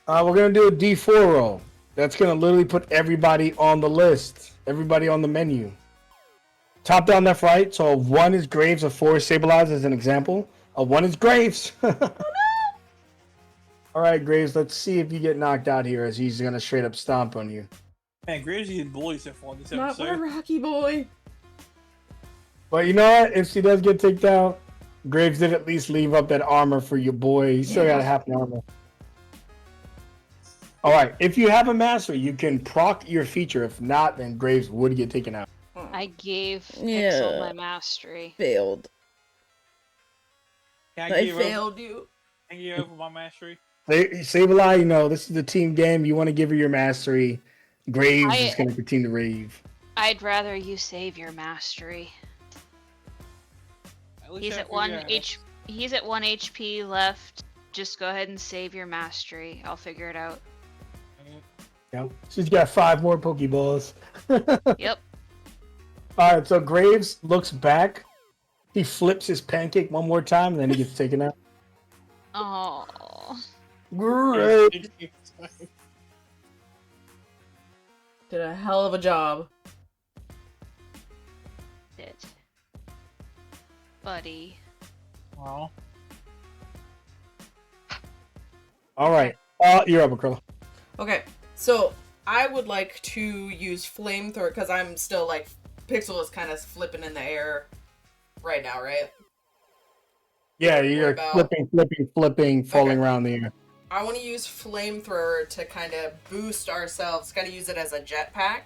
We're going to do a D4 roll. That's going to literally put everybody on the list. Everybody on the menu. Top down left right. So 1 is Graves, a 4 is Sableye as an example. 1 is Graves. Alright, Graves, let's see if you get knocked out here as he's going to straight up stomp on you. Man, Graves getting bullied so far in this Not my episode. Rocky boy. But you know what? If she does get taken out, Graves did at least leave up that armor for your boy. He still got half an armor. Alright, if you have a mastery, you can proc your feature. If not, then Graves would get taken out. I gave Yeah. Pixel my mastery. Failed. Can I I give failed you. Over, can I give over my mastery? Sableye, this is the team game. You want to give her your mastery. Graves is going to continue to rave. I'd rather you save your mastery. He's at 1 He's at 1 HP left. Just go ahead and save your mastery. I'll figure it out. Yeah. She's got 5 more Pokeballs. Yep. Alright, so Graves looks back. He flips his pancake one more time, and then he gets taken out. Oh. Great. Did a hell of a job. It. Buddy. Well, Alright. You're up, Aquila. Okay, so I would like to use flamethrower because I'm still like Pixel is kind of flipping in the air right now, right? Yeah, you're about- flipping, falling Okay. around the air. I want to use flamethrower to kind of boost ourselves. Kind of use it as a jetpack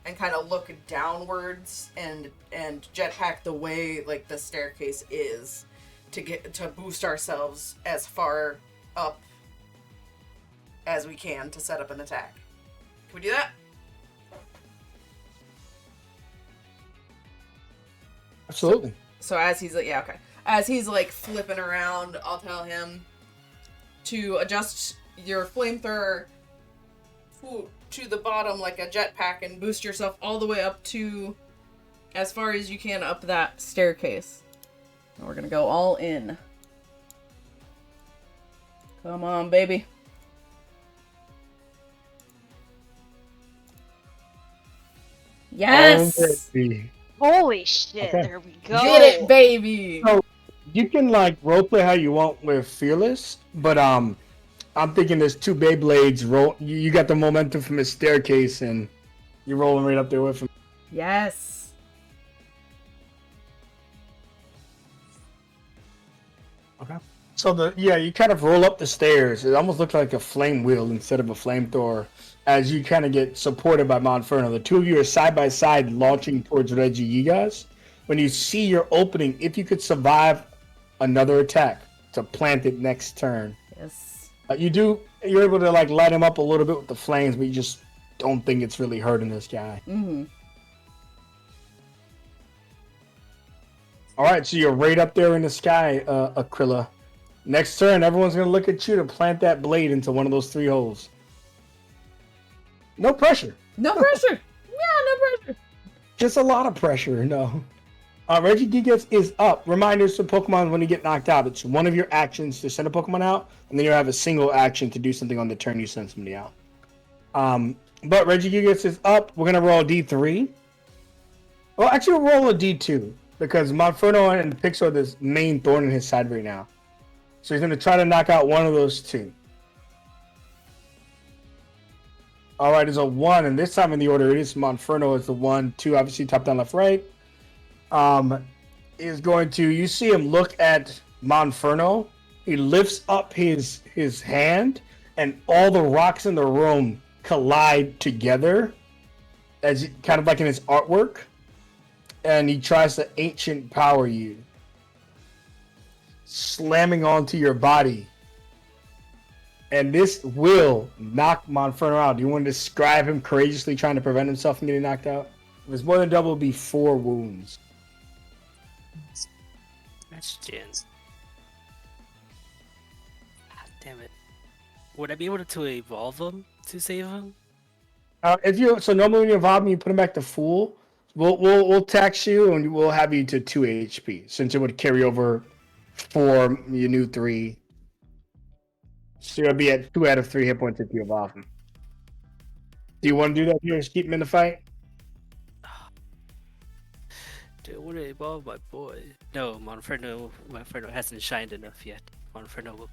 and kind of look downwards and jetpack the way like the staircase is to boost ourselves as far up as we can to set up an attack. Can we do that? Absolutely. So as he's like, yeah, okay. As he's like flipping around, I'll tell him to adjust your flamethrower to the bottom like a jetpack and boost yourself all the way up to as far as you can up that staircase. And we're gonna go all in. Come on, baby. Yes! baby. Holy shit! Okay. There we go. Get it, baby! So you can like roleplay how you want with Fearless, but I'm thinking there's two Beyblades. You got the momentum from his staircase, and you're rolling right up there with him. Yes. Okay. So you kind of roll up the stairs. It almost looks like a flame wheel instead of a flamethrower. As you kind of get supported by Monferno, the two of you are side by side launching towards Regigigas. When you see your opening, if you could survive another attack to plant it next turn, Yes. you're able to like light him up a little bit with the flames, but you just don't think it's really hurting this guy. Mm-hmm. All right, so you're right up there in the sky, Aquila. Next turn, everyone's gonna look at you to plant that blade into one of those 3 holes. No pressure. No pressure. Yeah, no pressure. Just a lot of pressure, no. Regigigas is up. Reminders to Pokemon when you get knocked out. It's one of your actions to send a Pokemon out, and then you have a single action to do something on the turn you send somebody out. But Regigigas is up. We're going to roll a D3. Well, actually, we'll roll a D2, because Monferno and Pixel are this main thorn in his side right now. So he's going to try to knock out one of those 2. All right, it's a 1, and this time in the order it is Monferno is the 1, 2, obviously top down, left, right. Is going to, you see him look at Monferno. He lifts up his hand, and all the rocks in the room collide together, as kind of like in his artwork. And he tries to ancient power you, slamming onto your body. And this will knock Monferno out. Do you want to describe him courageously trying to prevent himself from getting knocked out? If it's more than double, it'll be 4 wounds. Questions. Ah, damn it. Would I be able to evolve him to save him? So normally when you evolve him, you put him back to full. We'll tax you and we'll have you to 2 HP, since it would carry over 4, your new 3. So you'll be at 2 out of 3 hit points if you evolve him. Do you want to do that here? Just keep him in the fight? Do I want to evolve my boy? No, Monferno hasn't shined enough yet. Monferno will.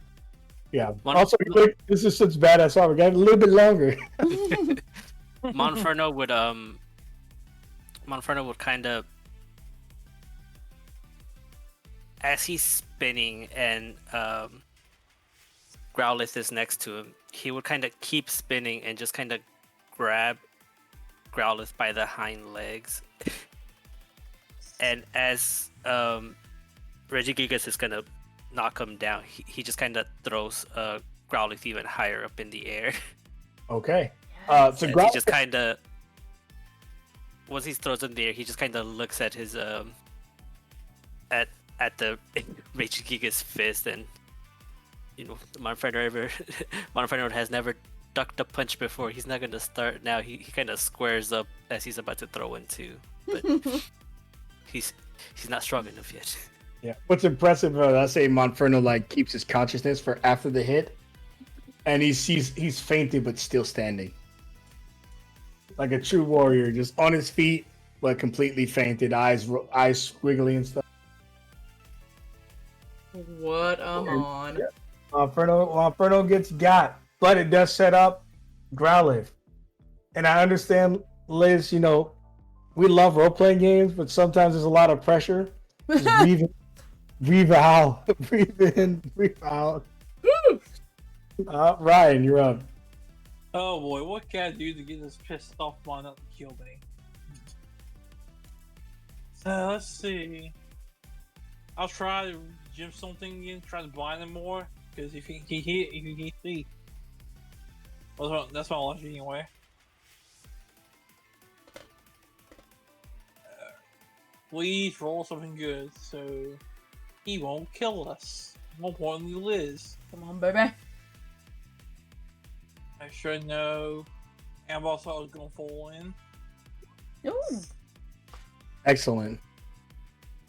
Yeah. Also, this is such badass art. We got a little bit longer. Monferno would kind of, as he's spinning and Growlithe is next to him, he would kind of keep spinning and just kind of grab Growlithe by the hind legs. And as Regigigas is gonna knock him down, he just kind of throws Growlithe even higher up in the air. Okay. So he just kind of, once he throws in the air, he just kind of looks at his at the Regigigas fist, and you know, Monferno has never ducked a punch before. He's not gonna start now. He kind of squares up as he's about to throw in too, but he's not strong enough yet. Yeah. What's impressive, I say Monferno like keeps his consciousness for after the hit, and he's fainted but still standing, like a true warrior, just on his feet but completely fainted, eyes squiggly and stuff. What a mon. Yeah. Monferno gets got, but it does set up Growlithe. And I understand, Liz, you know, we love role-playing games, but sometimes there's a lot of pressure. Just breathe out. Breathe in, breathe out. Ryan, you're up. Oh boy, what can I do to get this pissed off mon not to kill me? Let's see. I'll try to gym something again, try to blind him more, because if he can see. Well, that's my logic anyway. Please roll something good, so he won't kill us. More importantly, Liz. Come on, baby. I should know. And also, I was gonna fall in. Ooh. Excellent.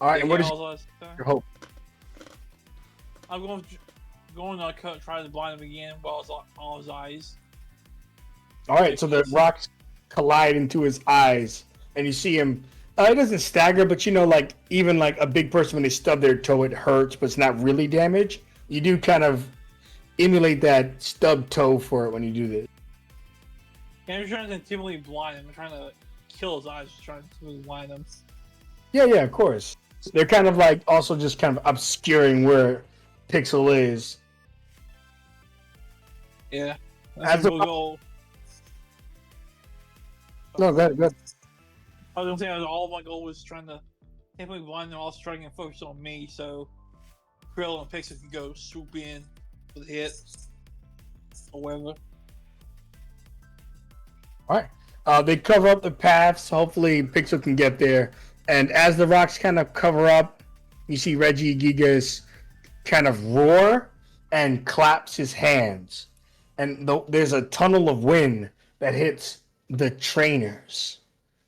All right, and what is your hope? I'm going to going to try to blind him again while it's on his eyes. All right, so the rocks collide into his eyes, and you see him. It doesn't stagger, but like even like a big person when they stub their toe, it hurts, but it's not really damage. You do kind of emulate that stub toe for it when you do this. Yeah, I'm trying to intimidally blind him. I'm trying to kill his eyes, just trying to intimidally blind him. Yeah, of course. They're kind of like also just kind of obscuring where Pixel is. Yeah. As we'll go. No, go ahead. I was gonna say all my goal was trying to intimidally blind them, all trying to focus on me, so Krill and Pixel could go swoop in with a hit or whatever. All right. They cover up the paths. Hopefully, Pixel can get there. And as the rocks kind of cover up, you see Regigigas kind of roar and claps his hands. And there's a tunnel of wind that hits the trainers.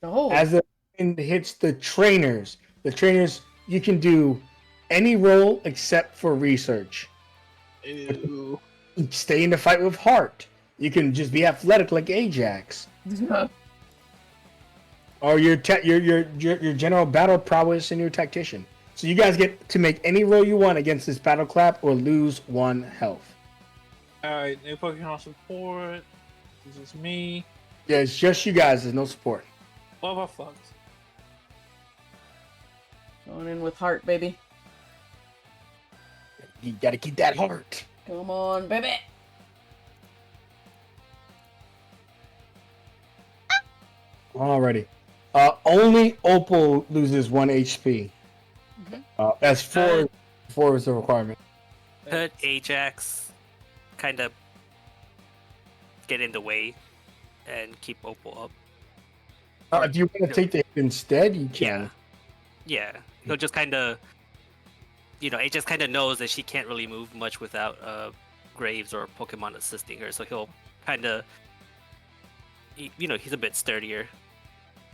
Oh. As the wind hits the trainers, you can do any roll except for research. Ew. Stay in the fight with heart. You can just be athletic like Ajax. Or your general battle prowess and your tactician. So you guys get to make any roll you want against this battle clap or lose 1 health. Alright, no focusing on support. This is me. Yeah, it's just you guys. There's no support. What the fuck? Going in with heart, baby. You gotta keep that heart. Come on, baby. Alrighty. Only Opal loses 1 HP. That's 4. 4 is the requirement. Could Ajax kind of get in the way and keep Opal up? If you want to take the hit instead, you can. Yeah. He'll just kind of, Ajax kind of knows that she can't really move much without Graves or Pokemon assisting her, so he'll kind of, he's a bit sturdier.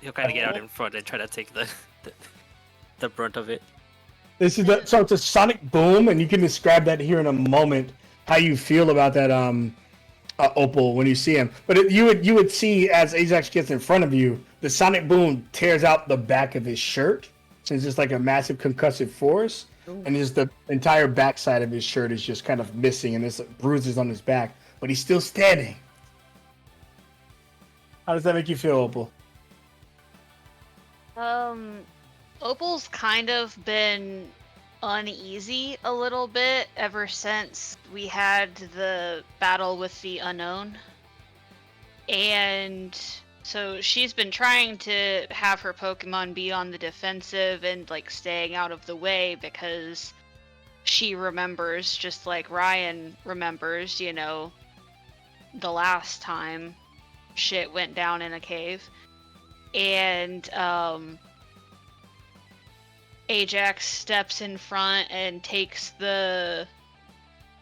He'll kind of get out in front and try to take the brunt of it. So it's a sonic boom, and you can describe that here in a moment. How you feel about that Opal when you see him? But you would see as Ajax gets in front of you, the sonic boom tears out the back of his shirt. So it's just like a massive concussive force, and just the entire backside of his shirt is just kind of missing, and there's bruises on his back, but he's still standing. How does that make you feel, Opal? Opal's kind of been uneasy a little bit ever since we had the battle with the unknown. And so she's been trying to have her Pokemon be on the defensive and like staying out of the way because she remembers, just like Ryan remembers, the last time shit went down in a cave. And Ajax steps in front and takes the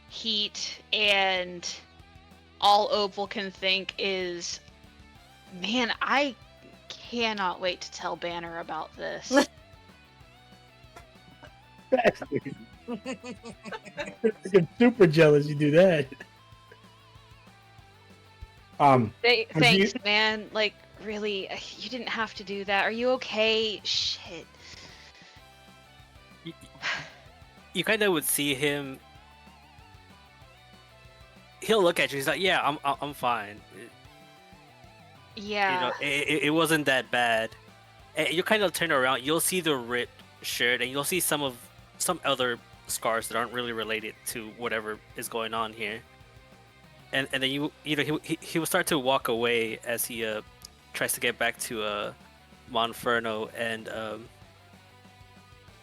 heat, and all Opal can think is, man, I cannot wait to tell Banner about this. I'm super jealous you do that. Thanks, man. Like, really, you didn't have to do that. Are you okay? Shit. You kind of would see him. He'll look at you. He's like, "Yeah, I'm fine. Yeah. It wasn't that bad." And you kind of turn around. You'll see the ripped shirt, and you'll see some other scars that aren't really related to whatever is going on here. And then he will start to walk away as he tries to get back to Monferno, and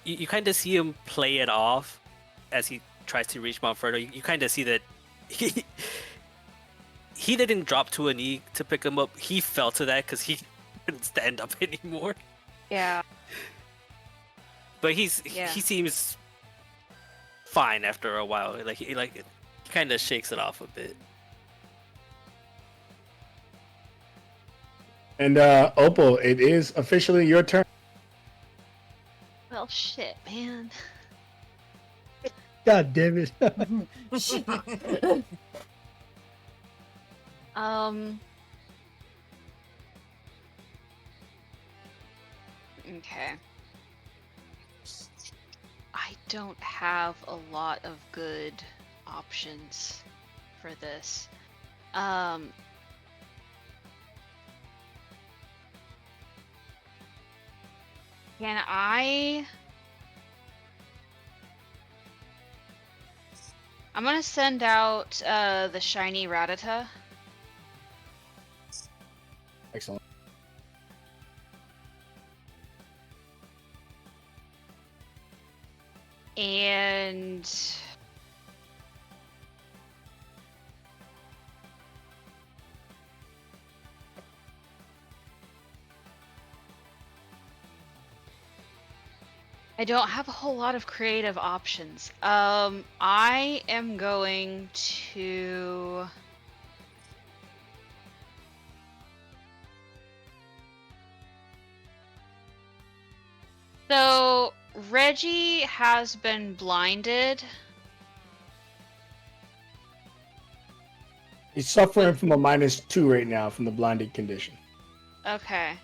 you kind of see him play it off as he tries to reach Monferno. You kind of see that he didn't drop to a knee to pick him up. He fell to that because he couldn't stand up anymore. Yeah. But he seems fine after a while. He kind of shakes it off a bit. And Opal, it is officially your turn. Well, shit, man. God damn it. Shut up. Okay. I don't have a lot of good options for this. Can I'm gonna send out the shiny Rattata. Excellent. And I don't have a whole lot of creative options. I am going to So Reggie has been blinded. He's suffering from a -2 right now from the blinded condition. Okay.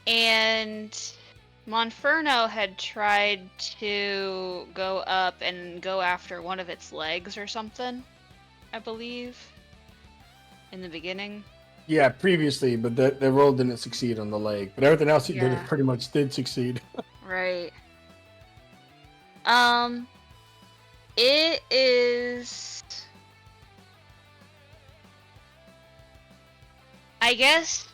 And Monferno had tried to go up and go after one of its legs or something, I believe, in the beginning. Yeah, previously, but the roll didn't succeed on the leg. But everything else he did, Yeah. it pretty much did succeed. Right. It is... I guess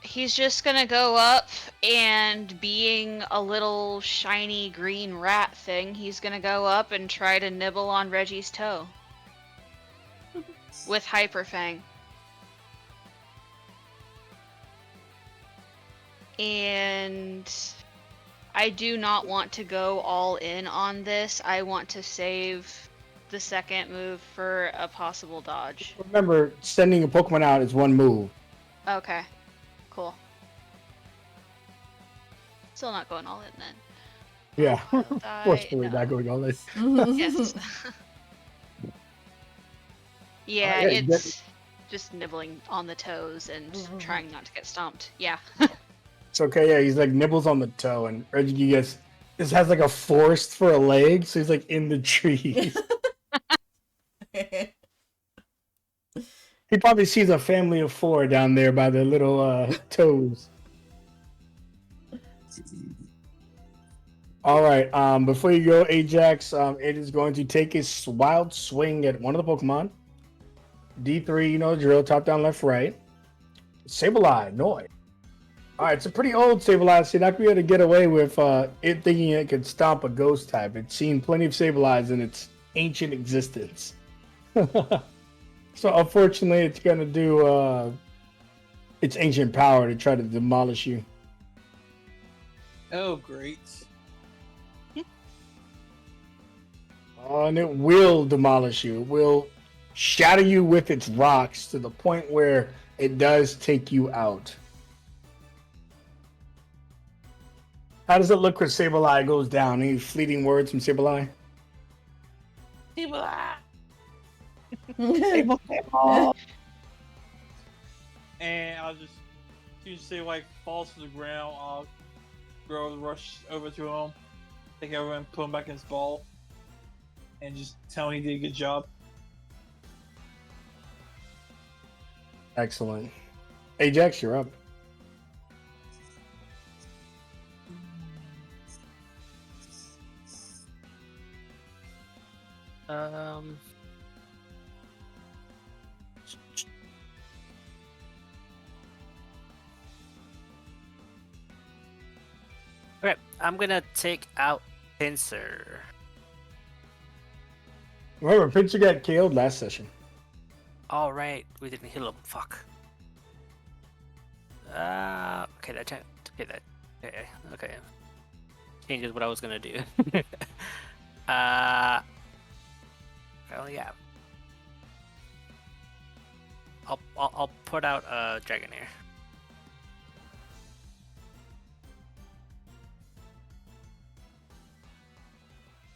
he's just gonna go up and being a little shiny green rat thing, he's gonna go up and try to nibble on Reggie's toe. With Hyperfang. And I do not want to go all in on this. I want to save the second move for a possible dodge. Remember, sending a Pokemon out is one move. Okay, cool. Still not going all in then. Yeah. Wild Die, Forcefully no. not going all this. Yes. Yeah, yeah, it's just nibbling on the toes and trying not to get stomped. Yeah. It's okay, yeah, he's like nibbles on the toe, and Regigigas just has like a forest for a leg, so he's like in the trees. He probably sees a family of 4 down there by the little toes. All right, before you go, Ajax, it is going to take a wild swing at one of the Pokemon. D3, you know the drill, top, down, left, right. Sableye, Noi. All right, it's a pretty old Sableye, so you're not going to be able to get away with it thinking it could stomp a ghost type. It's seen plenty of Sableyes in its ancient existence. So unfortunately, it's going to do its ancient power to try to demolish you. Oh, great. And it will demolish you. It will shatter you with its rocks to the point where it does take you out. How does it look when Sableye goes down? Any fleeting words from Sableye? And I'll just, you say like falls to the ground. I'll rush over to him, take over and put him back in his ball, and just tell him he did a good job. Excellent. Ajax, you're up. Okay, I'm gonna take out Pinsir. Remember, Pinsir got killed last session. All right, we didn't heal him. Fuck. Okay, okay. Changes what I was gonna do. Oh yeah. I'll put out a Dragonair.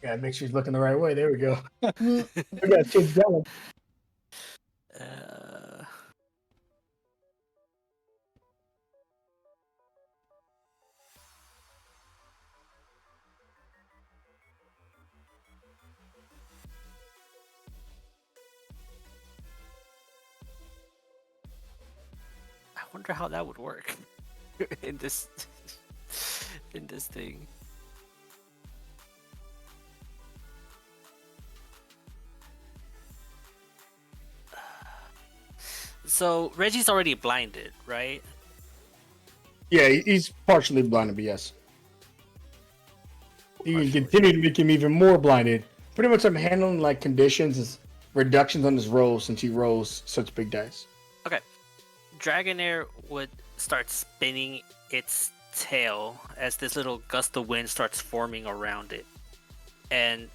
Yeah, make sure he's looking the right way. There we go. Mm. We gotta change that one. Uh, I wonder how that would work in this in this thing. So Reggie's already blinded, right? Yeah, he's partially blinded, but yes. You can continue to make him even more blinded. Pretty much I'm handling like conditions as reductions on his rolls since he rolls such big dice. Okay. Dragonair would start spinning its tail as this little gust of wind starts forming around it. And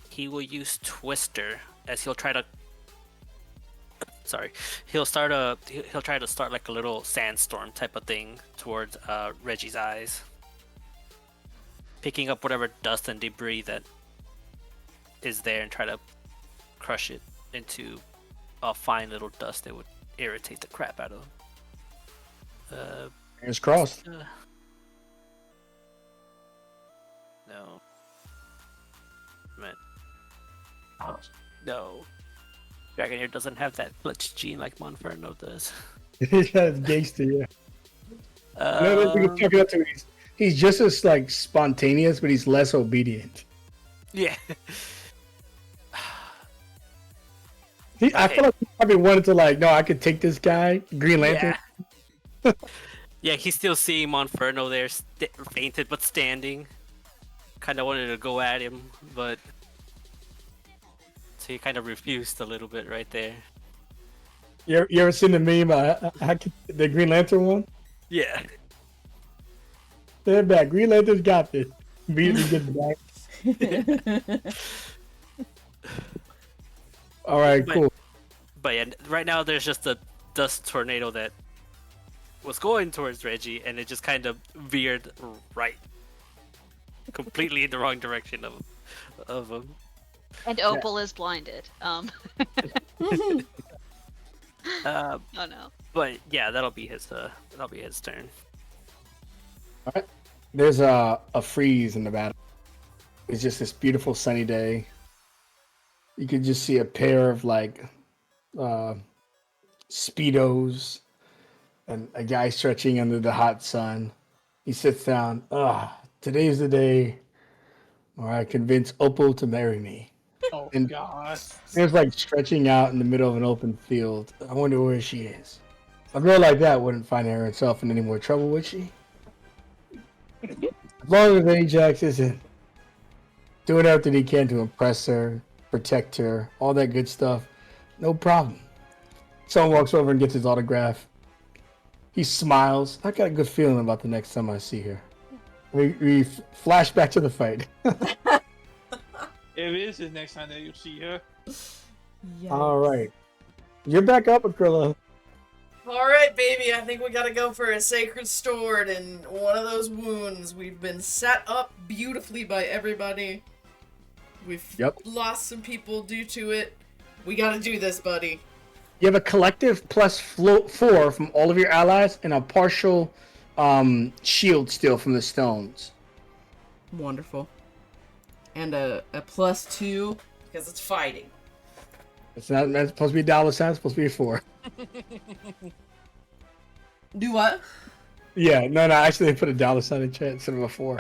he will use Twister as he'll try to he'll try to start like a little sandstorm type of thing towards Reggie's eyes, picking up whatever dust and debris that is there and try to crush it into a fine little dust that would irritate the crap out of him. Fingers crossed. No. Man. No. Dragonair doesn't have that clutch gene like Monferno does. That's gangster, yeah. He's just as like spontaneous, but he's less obedient. Yeah. I feel like he probably wanted to like, no, I could take this guy, Green Lantern. Yeah, yeah, he's still seeing Monferno there, fainted but standing. Kind of wanted to go at him, but so he kind of refused a little bit right there. You ever seen the meme? The Green Lantern one? Yeah. They're back. Green Lantern's got this. Beat him back. All right, cool. But yeah, right now there's just a dust tornado that was going towards Reggie, and it just kind of veered right, completely in the wrong direction of him. And Opal is blinded. Oh no. But yeah, that'll be his turn. All right. There's a freeze in the battle. It's just this beautiful sunny day. You could just see a pair of like Speedos and a guy stretching under the hot sun. He sits down. Today's the day where I convince Opal to marry me. Oh, And God. It's like stretching out in the middle of an open field. I wonder where she is. A girl like that wouldn't find herself in any more trouble, would she? As long as Ajax isn't doing everything he can to impress her, protect her, all that good stuff, no problem. Someone walks over and gets his autograph. He smiles. I got a good feeling about the next time I see her. We flash back to the fight. It is the next time that you'll see her. Yes. All right. You're back up, Aquila. All right, baby. I think we gotta go for a sacred sword and one of those wounds. We've been set up beautifully by everybody. We've lost some people due to it. We gotta do this, buddy. You have a collective plus 4 from all of your allies and a partial shield still from the stones. Wonderful. And a +2 because it's fighting. It's not it's supposed to be $, it's supposed to be a 4. Do what? Yeah, no, actually they put a $sign in chat instead of a 4.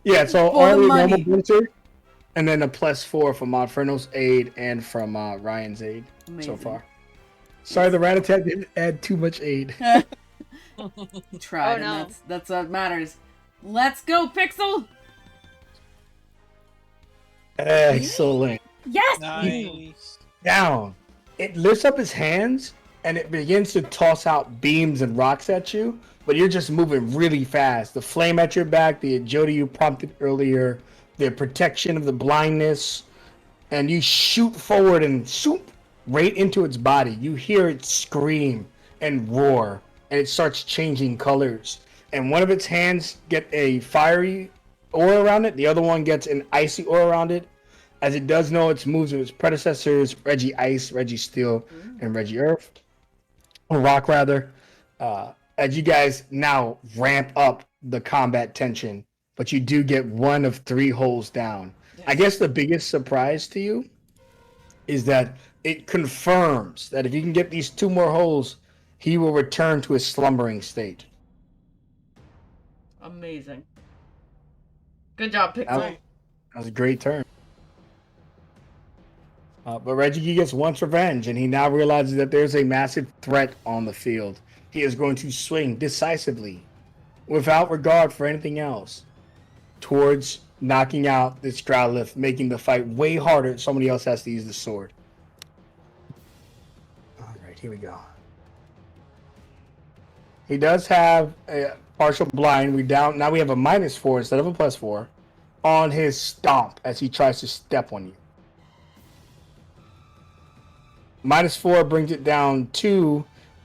Yeah, so For the only money. normal blizzard, and then a +4 from Monferno's aid and from Ryan's aid Amazing. so far. Sorry, the rat attack didn't add too much aid. He tried, Oh, no. and that's what matters. Let's go, Pixel! Excellent. Yes! Nice. Down. It lifts up his hands and it begins to toss out beams and rocks at you, but you're just moving really fast. The flame at your back, the agility you prompted earlier, the protection of the blindness, and you shoot forward and shoot right into its body. You hear it scream and roar, and it starts changing colors. And one of its hands get a fiery aura around it. The other one gets an icy aura around it, as it does know its moves of its predecessors: Reggie Ice, Reggie Steel, and Reggie Earth, or Rock rather. As you guys now ramp up the combat tension, but you do get one of 3 holes down. Yes. I guess the biggest surprise to you is that it confirms that if you can get these 2 more holes, he will return to his slumbering state. Amazing. Good job, Pixel. That was a great turn. But Regigigas wants revenge, and he now realizes that there's a massive threat on the field. He is going to swing decisively, without regard for anything else, towards knocking out this Growlithe, making the fight way harder. Somebody else has to use the sword. All right, here we go. He does have a partial blind. Now we have a -4 instead of a +4 on his stomp as he tries to step on you. -4 brings it down to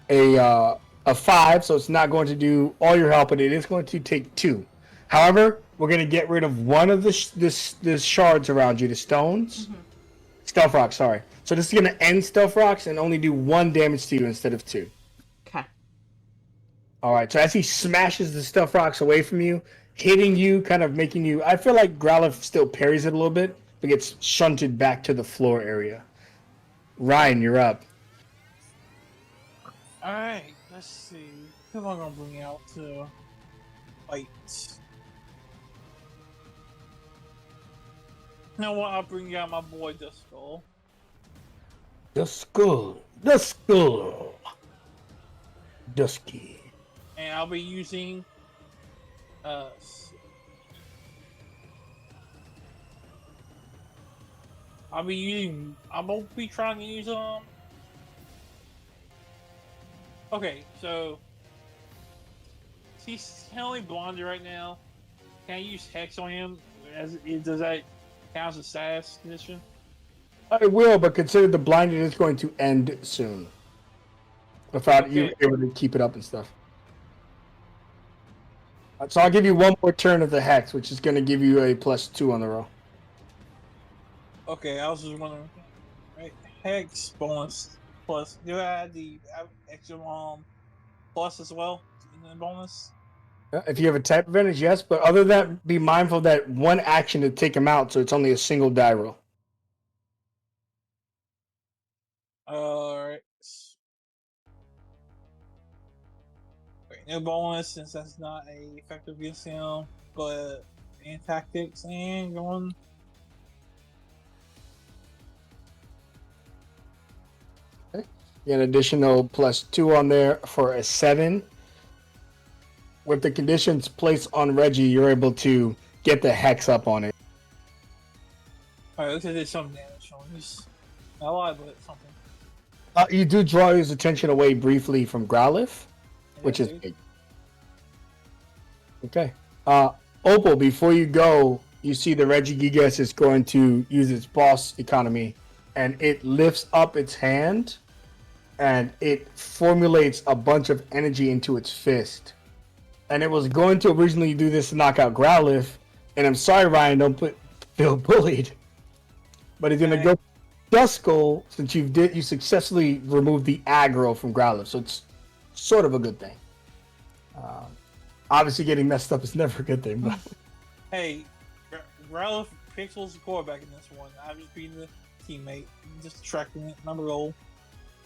a 5, so it's not going to do all your help, but it is going to take 2. However, we're going to get rid of one of the shards around you, the stones. Stealth Rock, sorry. So this is going to end Stealth Rocks and only do 1 damage to you instead of 2. Okay. Alright, so as he smashes the Stealth Rocks away from you, hitting you, kind of making you... I feel like Growlithe still parries it a little bit, but gets shunted back to the floor area. Ryan, you're up. Alright, let's see. Who am I gonna bring out to fight? You know what? I'll bring out my boy Duskull. The skull. The skull. Dusky. And I'll be using I won't be trying to use okay, so he's only blonde right now. Can I use Hex on him? Does that count as a status condition? I will, but consider the blinded is going to end soon. Without you able to keep it up and stuff. So I'll give you 1 more turn of the Hex, which is going to give you a +2 on the roll. Okay, I was just wondering. Right, Hex bonus plus. Do I add the extra plus as well in the bonus? If you have a type advantage, yes, but other than that, be mindful that 1 action to take him out, so it's only a single die roll. Alright. No bonus since that's not a effective against him, but in tactics and going. Okay. An additional +2 on there for a 7. With the conditions placed on Reggie, you're able to get the Hex up on it. Alright, looks like there's some damage on this. Not a lot, but something. You do draw his attention away briefly from Growlithe, which is big. Okay. Opal, before you go, you see the Regigigas is going to use its boss economy, and it lifts up its hand, and it formulates a bunch of energy into its fist. And it was going to originally do this to knock out Growlithe, and I'm sorry, Ryan, don't feel bullied, but it's gonna go Duskull since you successfully removed the aggro from Growlithe, so it's sort of a good thing. Obviously, getting messed up is never a good thing, but hey, Growlithe Pixel's the quarterback in this one. I'm just being the teammate, just tracking it, number roll.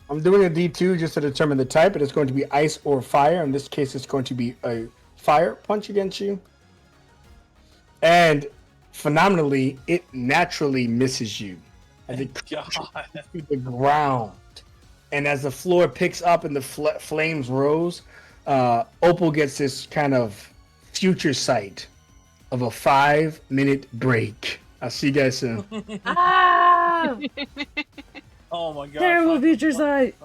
I'm doing a D2 just to determine the type, but it's going to be ice or fire. In this case, it's going to be a fire punch against you. And phenomenally, it naturally misses you as it crashes to the ground. And as the floor picks up and the flames rose, Opal gets this kind of future sight of a 5-minute break. I'll see you guys soon. Ah! Oh my god. Terrible future sight.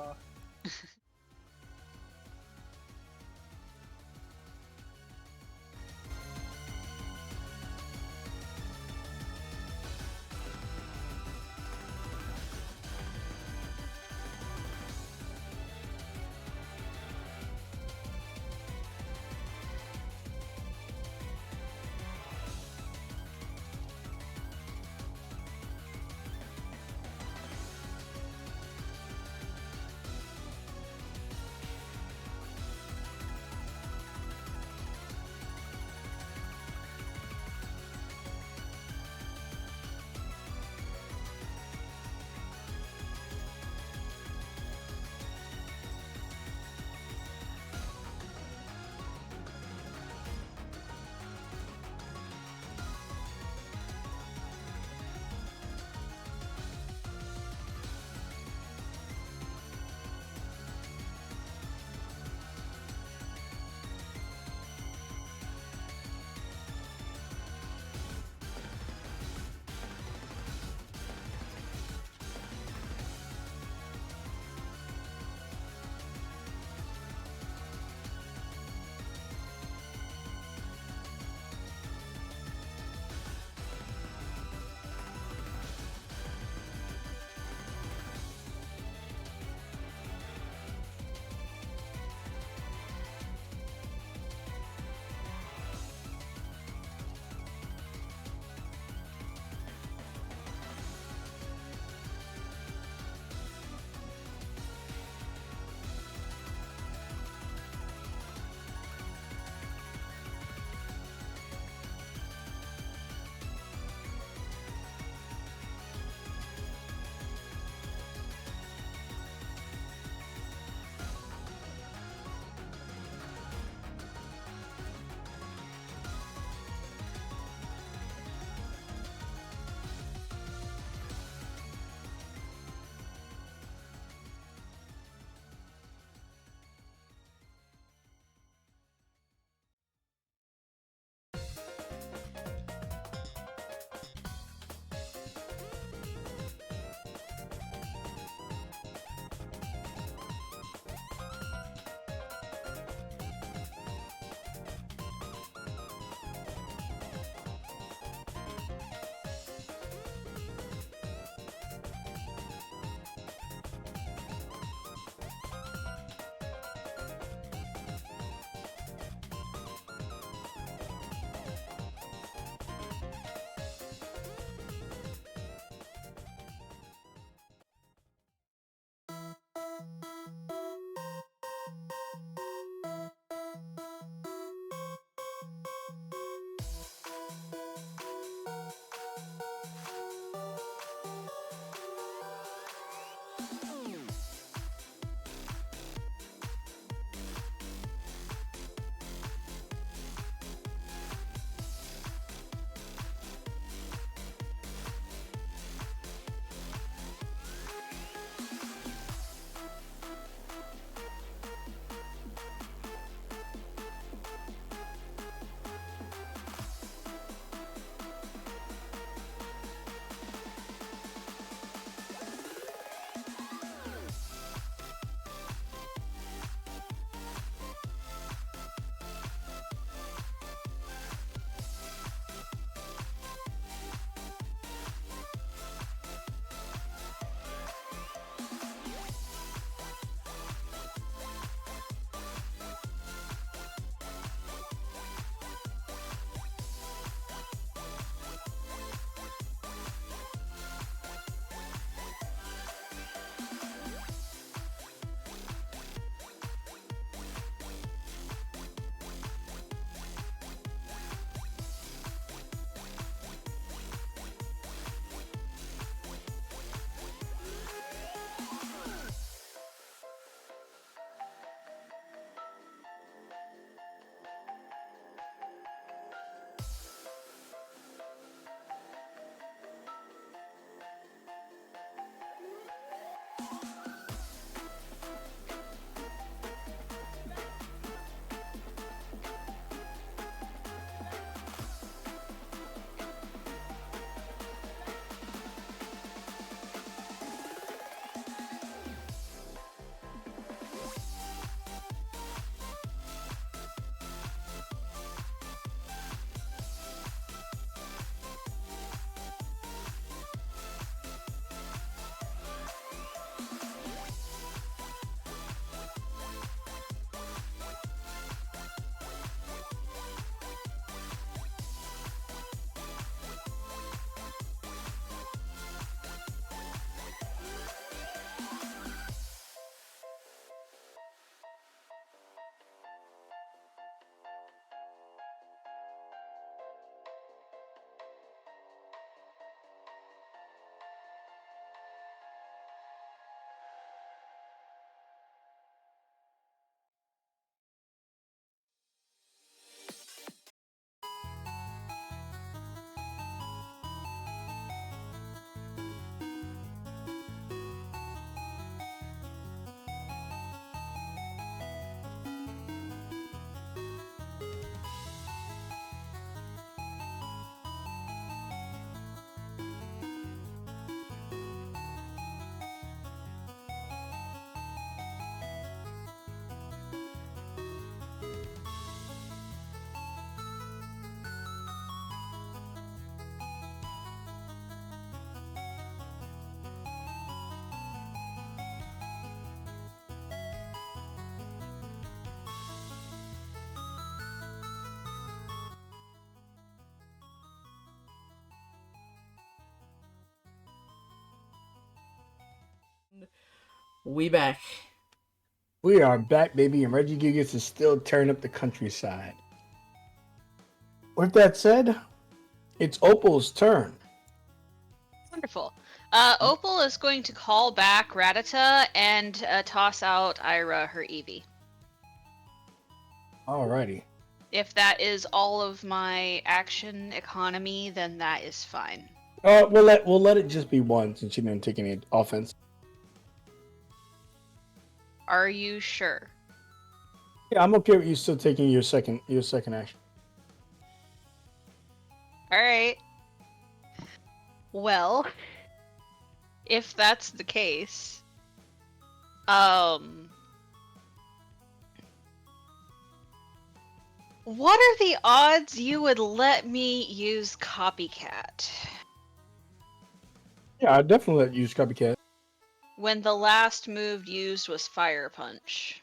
We back. We are back, baby, and Regigigas is still tearing up the countryside. With that said, it's Opal's turn. Wonderful. Opal is going to call back Rattata and toss out Ira her Eevee. Alrighty. If that is all of my action economy, then that is fine. We'll let it just be one since you didn't take any offense. Are you sure? Yeah, I'm okay with you still taking your second action. All right. Well, if that's the case, what are the odds you would let me use Copycat? Yeah, I'd definitely let you use Copycat. When the last move used was Fire Punch.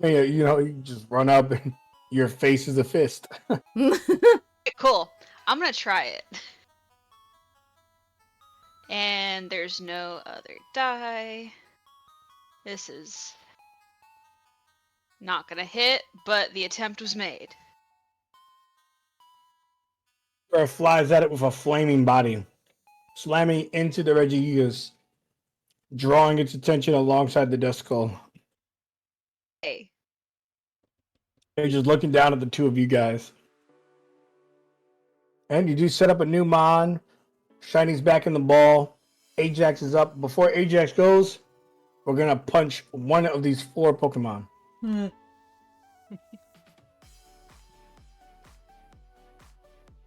I mean, you just run up and your face is a fist. Cool. I'm gonna try it. And there's no other die. This is not gonna hit, but the attempt was made. Or flies at it with a flaming body, slamming into the Regigigas, drawing its attention alongside the Dust Skull. Hey. You're just looking down at the two of you guys. And you do set up a new mon. Shiny's back in the ball. Ajax is up. Before Ajax goes, we're going to punch one of these 4 Pokemon.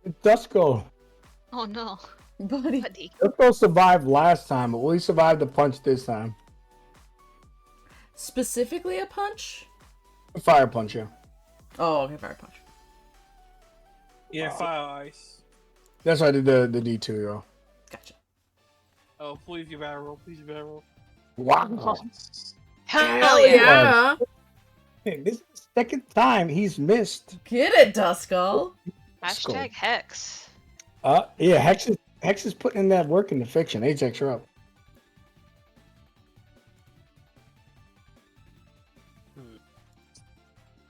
It's Duskull. Oh no. Buddy. Duskull survived last time, but will he survive the punch this time? Specifically a punch? Fire punch, yeah. Oh, okay, fire punch. Yeah, fire ice. That's why I did the D2, yo. Gotcha. Oh, please you better roll. Please you better roll. Wow. Hell yeah. Hey, this is the second time he's missed. Get it, Duskull. Hashtag Hex. Yeah, Hex is putting in that work in the fiction. Ajax, you're up.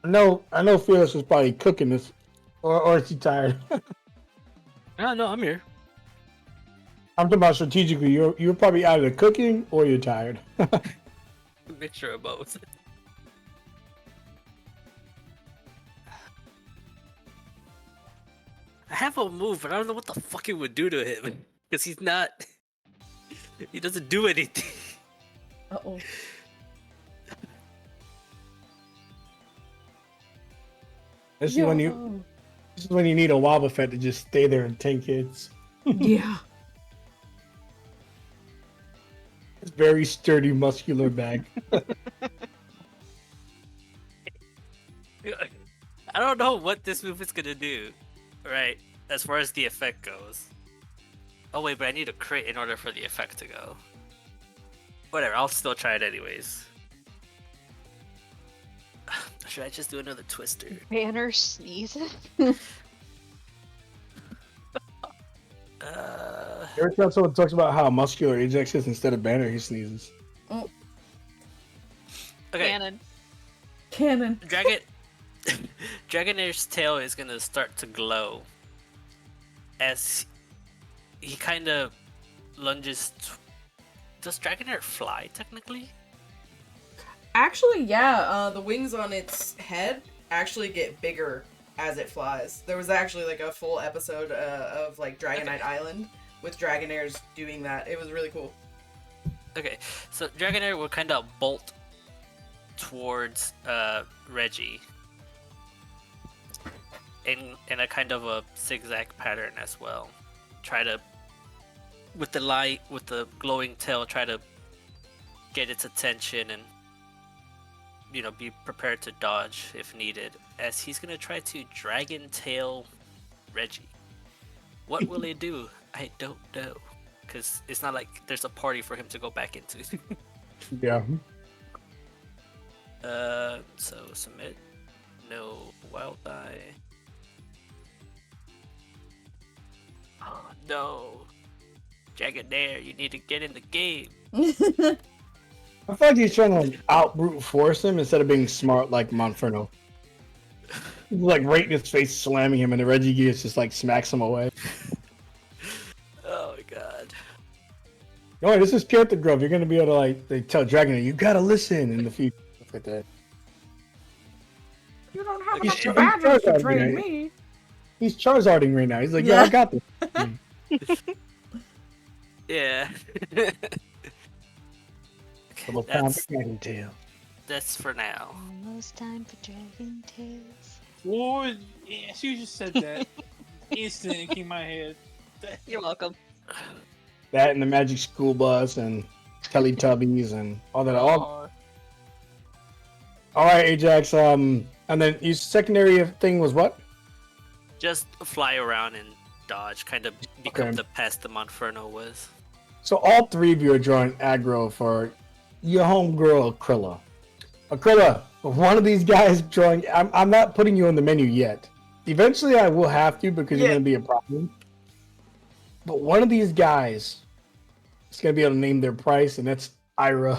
I know Fearless was probably cooking this. Or is he tired? No, I'm here. I'm talking about strategically. You're probably either cooking or you're tired. Mixture of both. I have a move, but I don't know what the fuck it would do to him. Because he's not... He doesn't do anything. Uh-oh. This is when you need a Wobbuffet to just stay there and tank kids. Yeah. It's very sturdy, muscular back. I don't know what this move is gonna do, right? As far as the effect goes. Oh wait, but I need a crit in order for the effect to go. Whatever, I'll still try it anyways. Should I just do another twister? Banner sneezes. Every time someone talks about how muscular Ajax is, instead of Banner, he sneezes. Oh, Okay, Cannon. Dragonair's tail is gonna start to glow as he kind of lunges. Does Dragonair fly technically? actually, yeah. The wings on its head actually get bigger as it flies. There was actually like a full episode of like Dragonite Island with Dragonairs doing that. It was really cool. Okay, so Dragonair will kind of bolt towards Reggie in a kind of a zigzag pattern as well. Try to, with the light, with the glowing tail, try to get its attention and, you know, be prepared to dodge if needed. As he's gonna try to dragon tail Reggie. What will he do? I don't know, because it's not like there's a party for him to go back into. Yeah. So submit. No wild die. Oh no, Dragonair, you need to get in the game. I feel like he's trying to like out brute force him instead of being smart like Monferno. He's like right in his face, slamming him, and the Regigigas just like smacks him away. Oh my god. No, this is Character Growth. You're gonna be able to like they tell Dragonair, you gotta listen in the future. Stuff like that. You don't have He's enough badges to Charizard train right? me. He's Charizarding right now. He's like, yeah, I got this. Yeah. Double time That's- for Dragon Tail. That's for now. Almost time for Dragon Tales. Lord, yes, you just said that. Instantly it came in my head. You're welcome. That and the Magic School Bus and Teletubbies and all that. All right, Ajax. And then your secondary thing was what? Just fly around and dodge, kind of become Okay. the pest the Monferno was. So all three of you are drawing aggro for your homegirl Aquila. Aquila, one of these guys drawing. I'm not putting you on the menu yet. Eventually, I will have to because you're Yeah. going to be a problem. But one of these guys is going to be able to name their price, and that's Ira.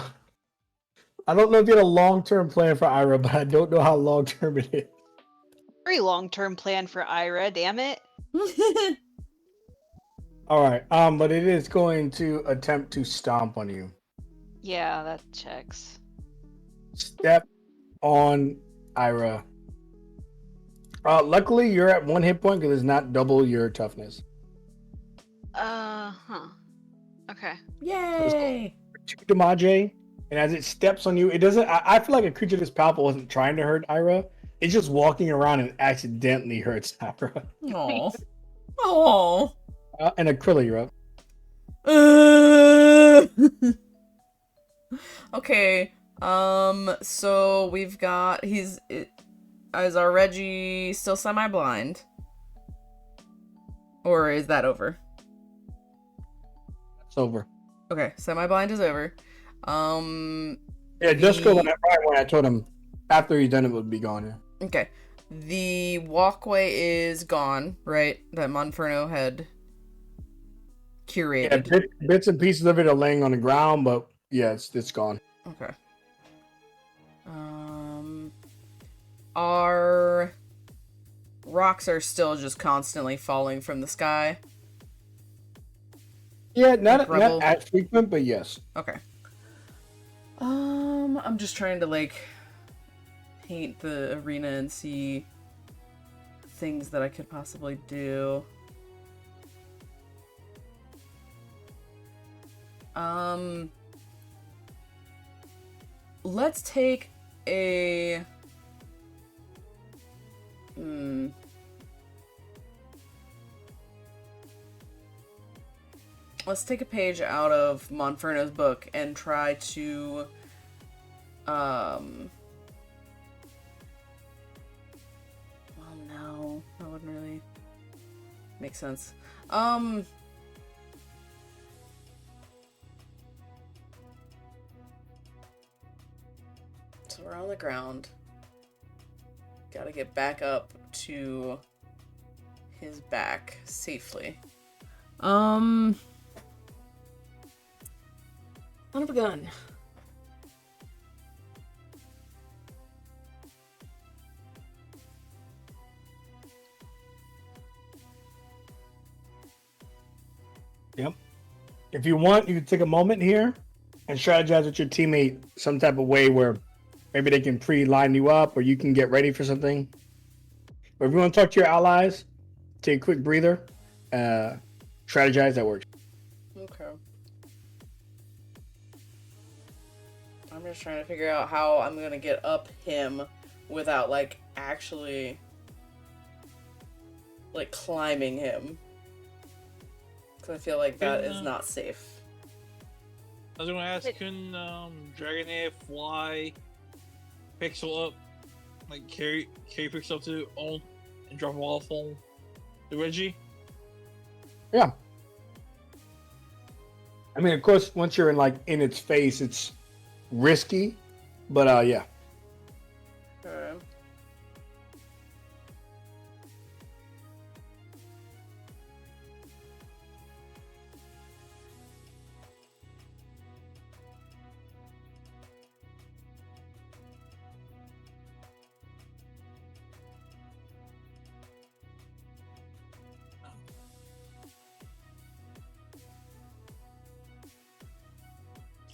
I don't know if you had a long-term plan for Ira, but I don't know how long-term it is. Very long-term plan for Ira, damn it. All right, but it is going to attempt to stomp on you. Yeah, that checks. Step on Ira. Luckily, you're at 1 hit point because it's not double your toughness. Huh. Okay. Yay! 2 damage, and as it steps on you, it doesn't. I feel like a creature this powerful wasn't trying to hurt Ira. It's just walking around and accidentally hurts Ira. Aw. Aw. And Aquila, you're up. Okay. So we've got is our Reggie still semi-blind? Or is that over? It's over. Okay, semi-blind is over. Yeah, just go when I told him after he's done it would be gone. Yeah. Okay. The walkway is gone, right? That Monferno had curated. Yeah, bits and pieces of it are laying on the ground, but yeah, it's gone. Okay. Our rocks are still just constantly falling from the sky. Yeah, not rubble. as frequent, but yes. Okay. I'm just trying to like paint the arena and see things that I could possibly do. Let's take a... Let's take a page out of Monferno's book and try to, well, no, that wouldn't really make sense. So we're on the ground. Gotta get back up to his back safely. Son of a gun. Yep. If you want, you can take a moment here and strategize with your teammate some type of way where maybe they can pre-line you up or you can get ready for something. But if you want to talk to your allies, take a quick breather, strategize, that works. Okay. I'm just trying to figure out how I'm gonna get up him without, like, actually, like, climbing him. Because I feel like that is not safe. I was gonna ask, can Dragonair fly Pixel up, like carry Pixel up to on and drop him off on the Reggie? Yeah. I mean, of course, once you're in its face, it's risky, but yeah. Okay.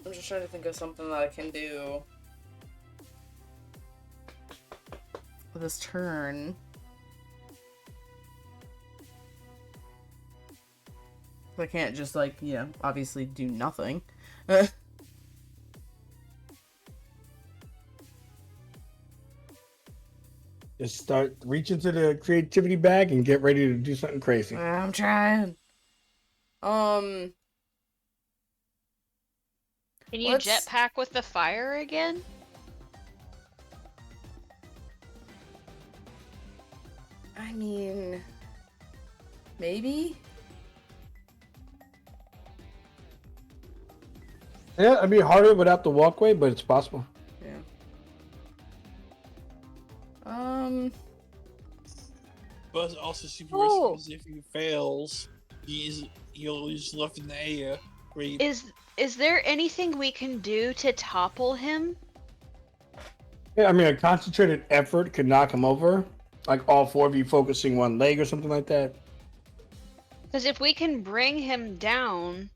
I'm just trying to think of something that I can do this turn. I can't just, like, obviously do nothing. Just start reaching to the creativity bag and get ready to do something crazy. I'm trying. Can you Let's- jetpack with the fire again? I mean, maybe? Yeah, it'd be harder without the walkway, but it's possible. Yeah. But it's also super Oh. risky because if he fails, he'll just left in the air. Where he, Is there anything we can do to topple him? Yeah, I mean, a concentrated effort could knock him over. Like all four of you focusing one leg or something like that. Because if we can bring him down,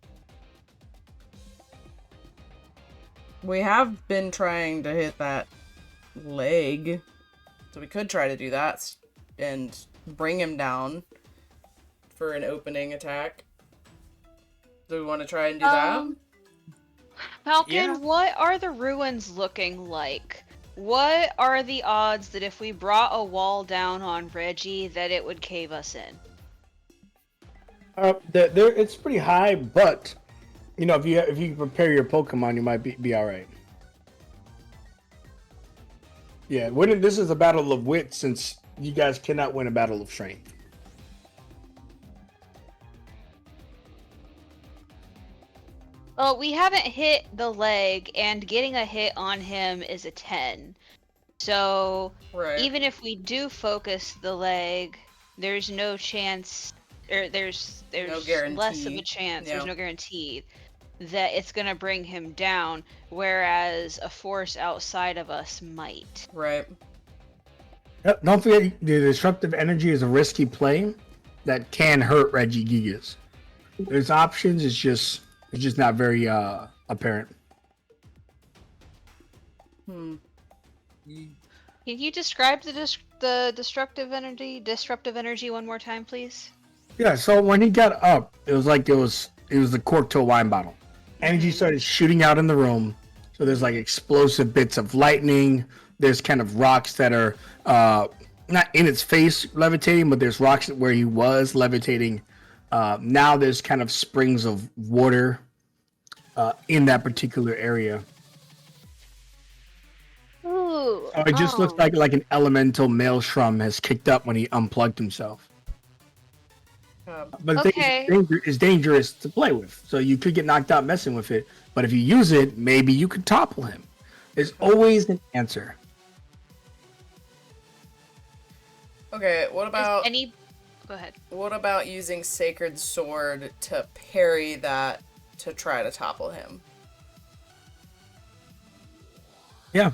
We have been trying to hit that leg. So we could try to do that and bring him down for an opening attack. Do we want to try and do that? Falcon, Yeah. what are the ruins looking like? What are the odds that if we brought a wall down on Reggie, that it would cave us in? It's pretty high, but if you prepare your Pokemon, you might be all right. Yeah, this is a battle of wit, since you guys cannot win a battle of strength. Well, we haven't hit the leg, and getting a hit on him is a 10. So, Right. even if we do focus the leg, there's no chance, or there's No less of guarantee. a chance, Yeah. there's no guarantee that it's gonna bring him down, whereas a force outside of us might. Right. Yep, don't forget, the disruptive energy is a risky play that can hurt Regigigas. There's options. It's just not very apparent. Hmm. Can you describe the disruptive energy one more time, please? Yeah. So when he got up, it was like it was the cork to a wine bottle. Energy started shooting out in the room. So there's like explosive bits of lightning. There's kind of rocks that are not in its face levitating, but there's rocks where he was levitating. Now there's kind of springs of water in that particular area. Ooh. So it just looks like an elemental maelstrom has kicked up when he unplugged himself. But the thing is dangerous to play with, so you could get knocked out messing with it. But if you use it, maybe you could topple him. There's always an answer. Okay, what about Go ahead. What about using Sacred Sword to parry that to try to topple him? Yeah.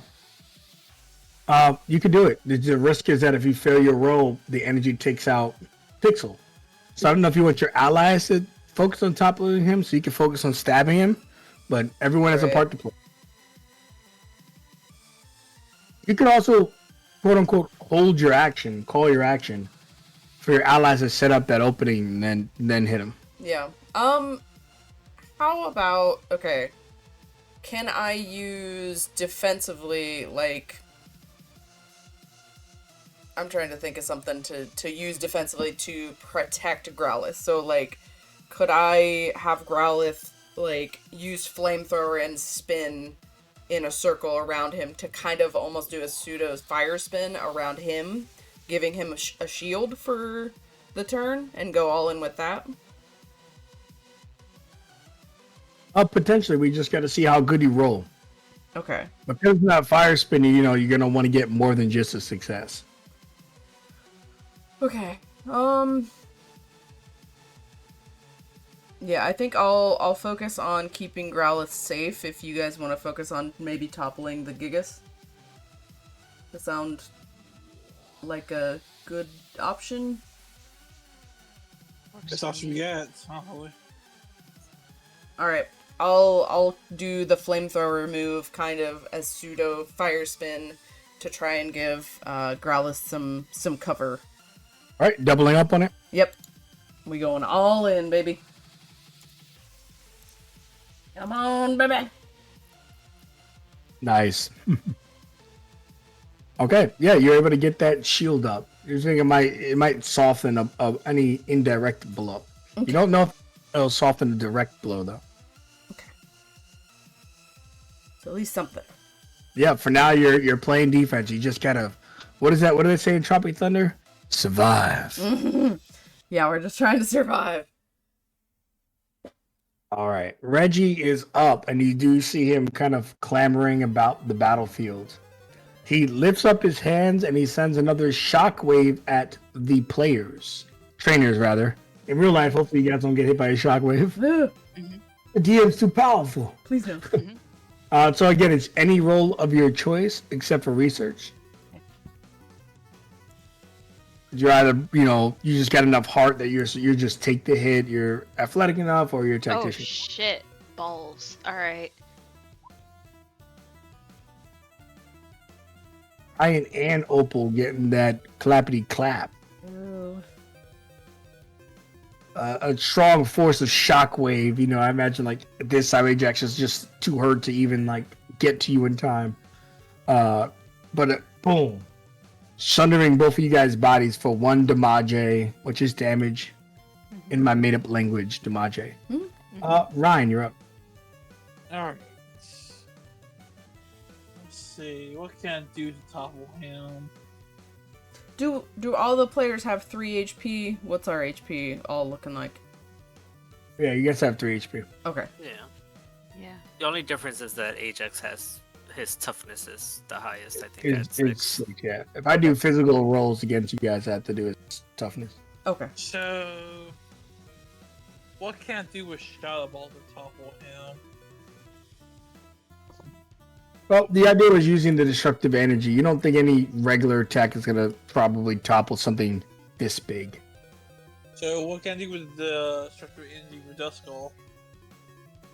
You could do it. The risk is that if you fail your roll, the energy takes out Pixel. So I don't know if you want your allies to focus on toppling him so you can focus on stabbing him, but everyone has a part to play. You could also, quote unquote, hold your action, call your action for your allies to set up that opening and then hit him. Yeah. How about, okay, can I use defensively, like, I'm trying to think of something to use defensively to protect Growlithe. So, like, could I have Growlithe, like, use Flamethrower and spin in a circle around him to kind of almost do a pseudo fire spin around him, giving him a shield for the turn, and go all in with that? Potentially, we just got to see how good you roll. Okay. Because of that fire spinning, you're going to want to get more than just a success. Okay. Yeah, I think I'll focus on keeping Growlithe safe if you guys want to focus on maybe toppling the Gigas. That sound like a good option. That's all we got. Probably. Alright. I'll do the flamethrower move kind of as pseudo fire spin to try and give Growlithe some cover. Alright, doubling up on it? Yep. We going all in, baby. Come on, baby. Nice. Okay, yeah, you're able to get that shield up. You're thinking it might soften any indirect blow. Okay. You don't know if it'll soften a direct blow, though. Okay. So at least something. Yeah, for now you're playing defense. You just gotta. What is that? What do they say in Tropic Thunder? Survive. Yeah, we're just trying to survive. All right, Reggie is up, and you do see him kind of clamoring about the battlefield. He lifts up his hands and he sends another shockwave at the trainers rather. In real life, hopefully you guys don't get hit by a shockwave. The DM's too powerful. Please no. So again, it's any roll of your choice except for research. You're either, you just got enough heart that you just take the hit, you're athletic enough, or you're a tactician. Oh shit, balls. All right. Ryan and Opal getting that clappity clap. A strong force of shockwave. I imagine like this side Ajax is just too hurt to even like get to you in time. Boom. Sundering both of you guys' bodies for 1 damage, which is damage in my made-up language, damage. Ryan, you're up. Alright. Let's see. What can I do to topple him? Do all the players have 3 HP? What's our HP all looking like? Yeah, you guys have 3 HP. Okay. Yeah. The only difference is that Ajax has his toughness is the highest. I think that's 6. Yeah. If I do physical rolls against you guys, I have to do is toughness. Okay. So, what can I do with Shadow Ball to topple him? Well, the idea was using the destructive energy. You don't think any regular attack is going to probably topple something this big. So, what can I do with the destructive energy with Duskull?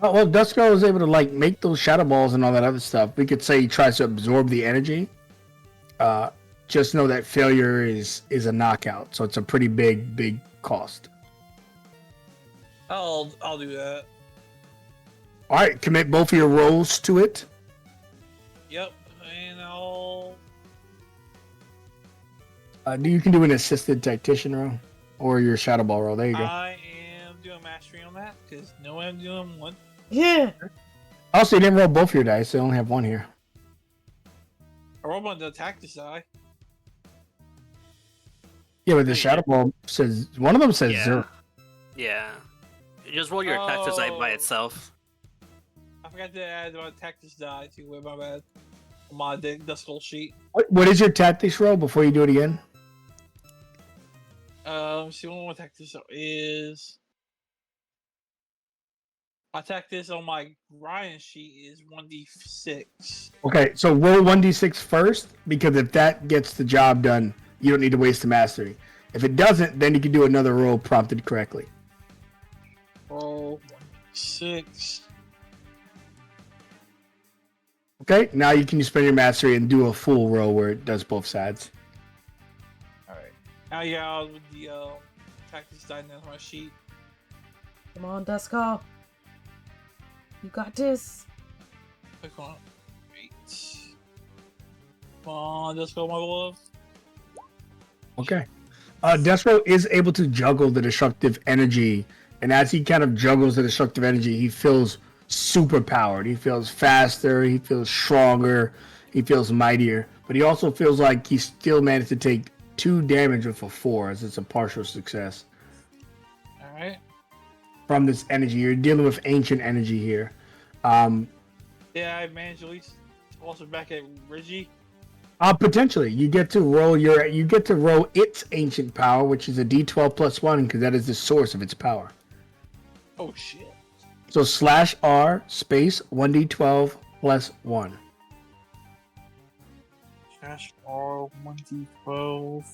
Oh, well, Duskull was able to like make those shadow balls and all that other stuff. We could say he tries to absorb the energy. Just know that failure is a knockout, so it's a pretty big cost. I'll do that. All right, commit both of your rolls to it. Yep, and I'll. You can do an assisted tactician roll or your shadow ball roll. There you go. I am doing mastery on that because no, I'm doing one. Yeah. Also, you didn't roll both of your dice, so you only have one here. I rolled on the attack this die. Yeah, but the shadow ball says one of them says Yeah. 0. Yeah. You just roll your attack design by Oh. itself. I forgot to add my attack this die to it. My bad. On my the skull sheet. What is your tactics roll before you do it again? See what my attack this is. My attack this on my Ryan sheet is 1d6. Okay, so roll 1d6 first, because if that gets the job done, you don't need to waste the mastery. If it doesn't, then you can do another roll prompted correctly. Roll 1d6. Okay, now you can spend your mastery and do a full roll where it does both sides. Alright. Now you got with the attack this die on my sheet. Come on, Dusko. You got this. Click on it. Great. Come on, let's go, my love. Okay. Destro is able to juggle the destructive energy, and as he kind of juggles the destructive energy, he feels super powered. He feels faster, he feels stronger, he feels mightier, but he also feels like he still managed to take 2 damage with a 4, as it's a partial success. Alright. From this energy. You're dealing with ancient energy here. Yeah, I managed at least also back at Reggie. Potentially, you get to roll its ancient power, which is a D12 plus 1, because that is the source of its power. Oh shit. So /R space 1D12 plus 1. Dash R 1d12.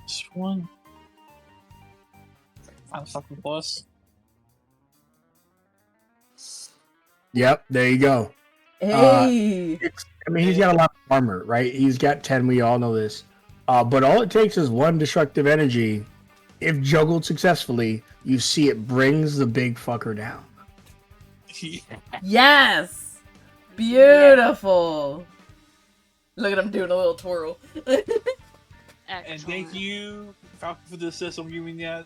This one. I'm something plus. Yep, there you go. Hey. He's got a lot of armor, right? He's got 10, we all know this. But all it takes is 1 destructive energy. If juggled successfully, you see it brings the big fucker down. Yes. Beautiful. Look at him doing a little twirl. And thank you, Falcon, for the assist on giving that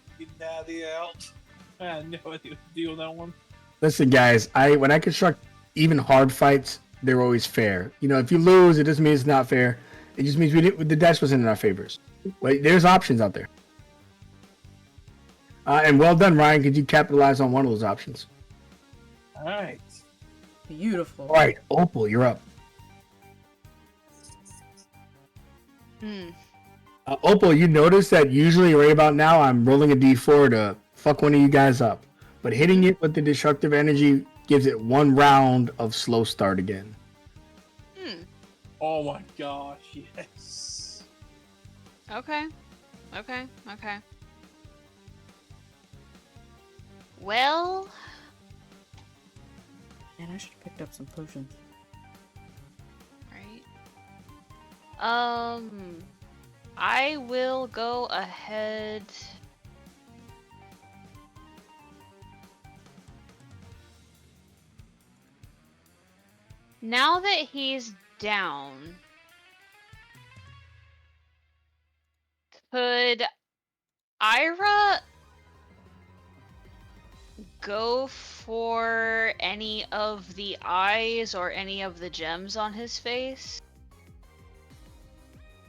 idea out. I had no idea what to do with that one. Listen, guys, when I construct even hard fights, they're always fair. You know, if you lose, it doesn't mean it's not fair. It just means the dice wasn't in our favors. But there's options out there. And well done, Ryan. Could you capitalize on one of those options? Alright. Beautiful. All right, Opal, you're up. Opal, you notice that usually right about now I'm rolling a d4 to fuck one of you guys up. But hitting it with the destructive energy gives it 1 round of slow start again. Oh my gosh, yes. Okay. Well, Man, I should have picked up some potions. right. I will go ahead. Now that he's down, could Ira go for any of the eyes or any of the gems on his face?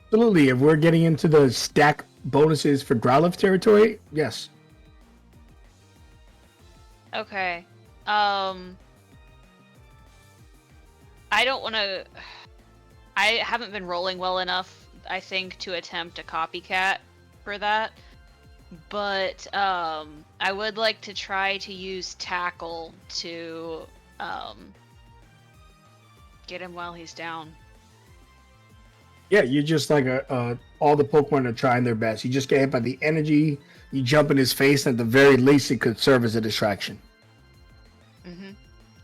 Absolutely. If we're getting into the stack bonuses for Growlithe territory, yes. Okay. I don't want to. I haven't been rolling well enough, I think, to attempt a copycat for that. But I would like to try to use tackle to get him while he's down. Yeah, you're just like all the Pokemon are trying their best. You just get hit by the energy, you jump in his face, and at the very least it could serve as a distraction.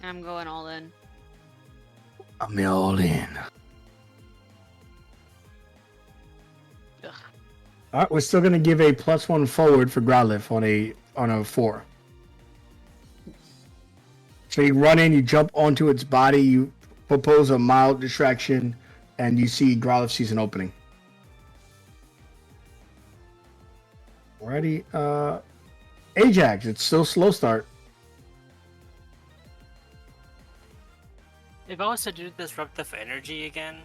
I'm going all in. I'm all in. Ugh. All right, we're still gonna give a +1 forward for Growlithe on a 4. So you run in, you jump onto its body, you propose a mild distraction, and you see Growlithe sees an opening. Alrighty, Ajax, it's still slow start. If I was to do disruptive energy again,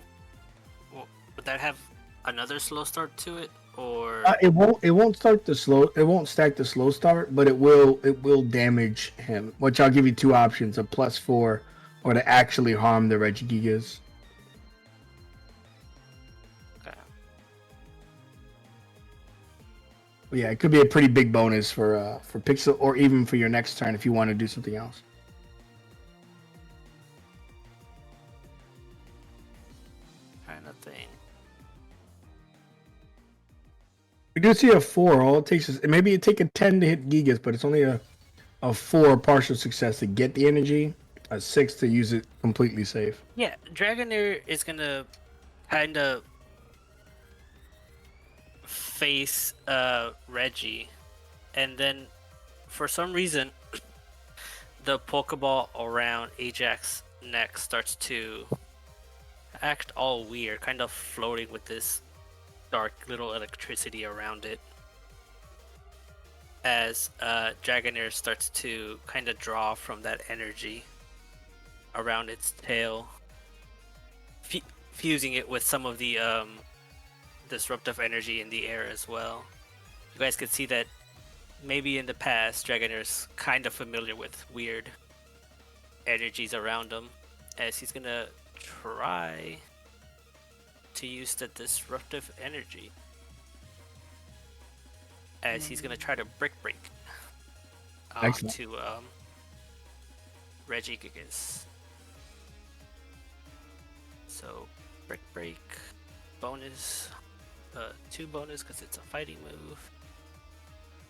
would that have another slow start to it, or It won't start the slow. It won't stack the slow start, but it will damage him. Which I'll give you two options: a +4, or to actually harm the Regigigas. okay. Yeah, it could be a pretty big bonus for Pixel, or even for your next turn if you want to do something else. Kind of thing? We do see a 4. All it takes is maybe it take a 10 to hit Gigas, but it's only a 4 partial success to get the energy, a 6 to use it completely safe. Yeah, Dragonair is gonna kind of face Reggie, and then for some reason the Pokeball around Ajax's neck starts to act all weird, kind of floating with this dark little electricity around it, as Dragonair starts to kind of draw from that energy around its tail, fusing it with some of the disruptive energy in the air as well. You guys can see that maybe in the past Dragonair's kind of familiar with weird energies around him, as he's gonna try to use the disruptive energy, as he's gonna try to brick break onto Regigigas. So brick break bonus, 2 bonus because it's a fighting move.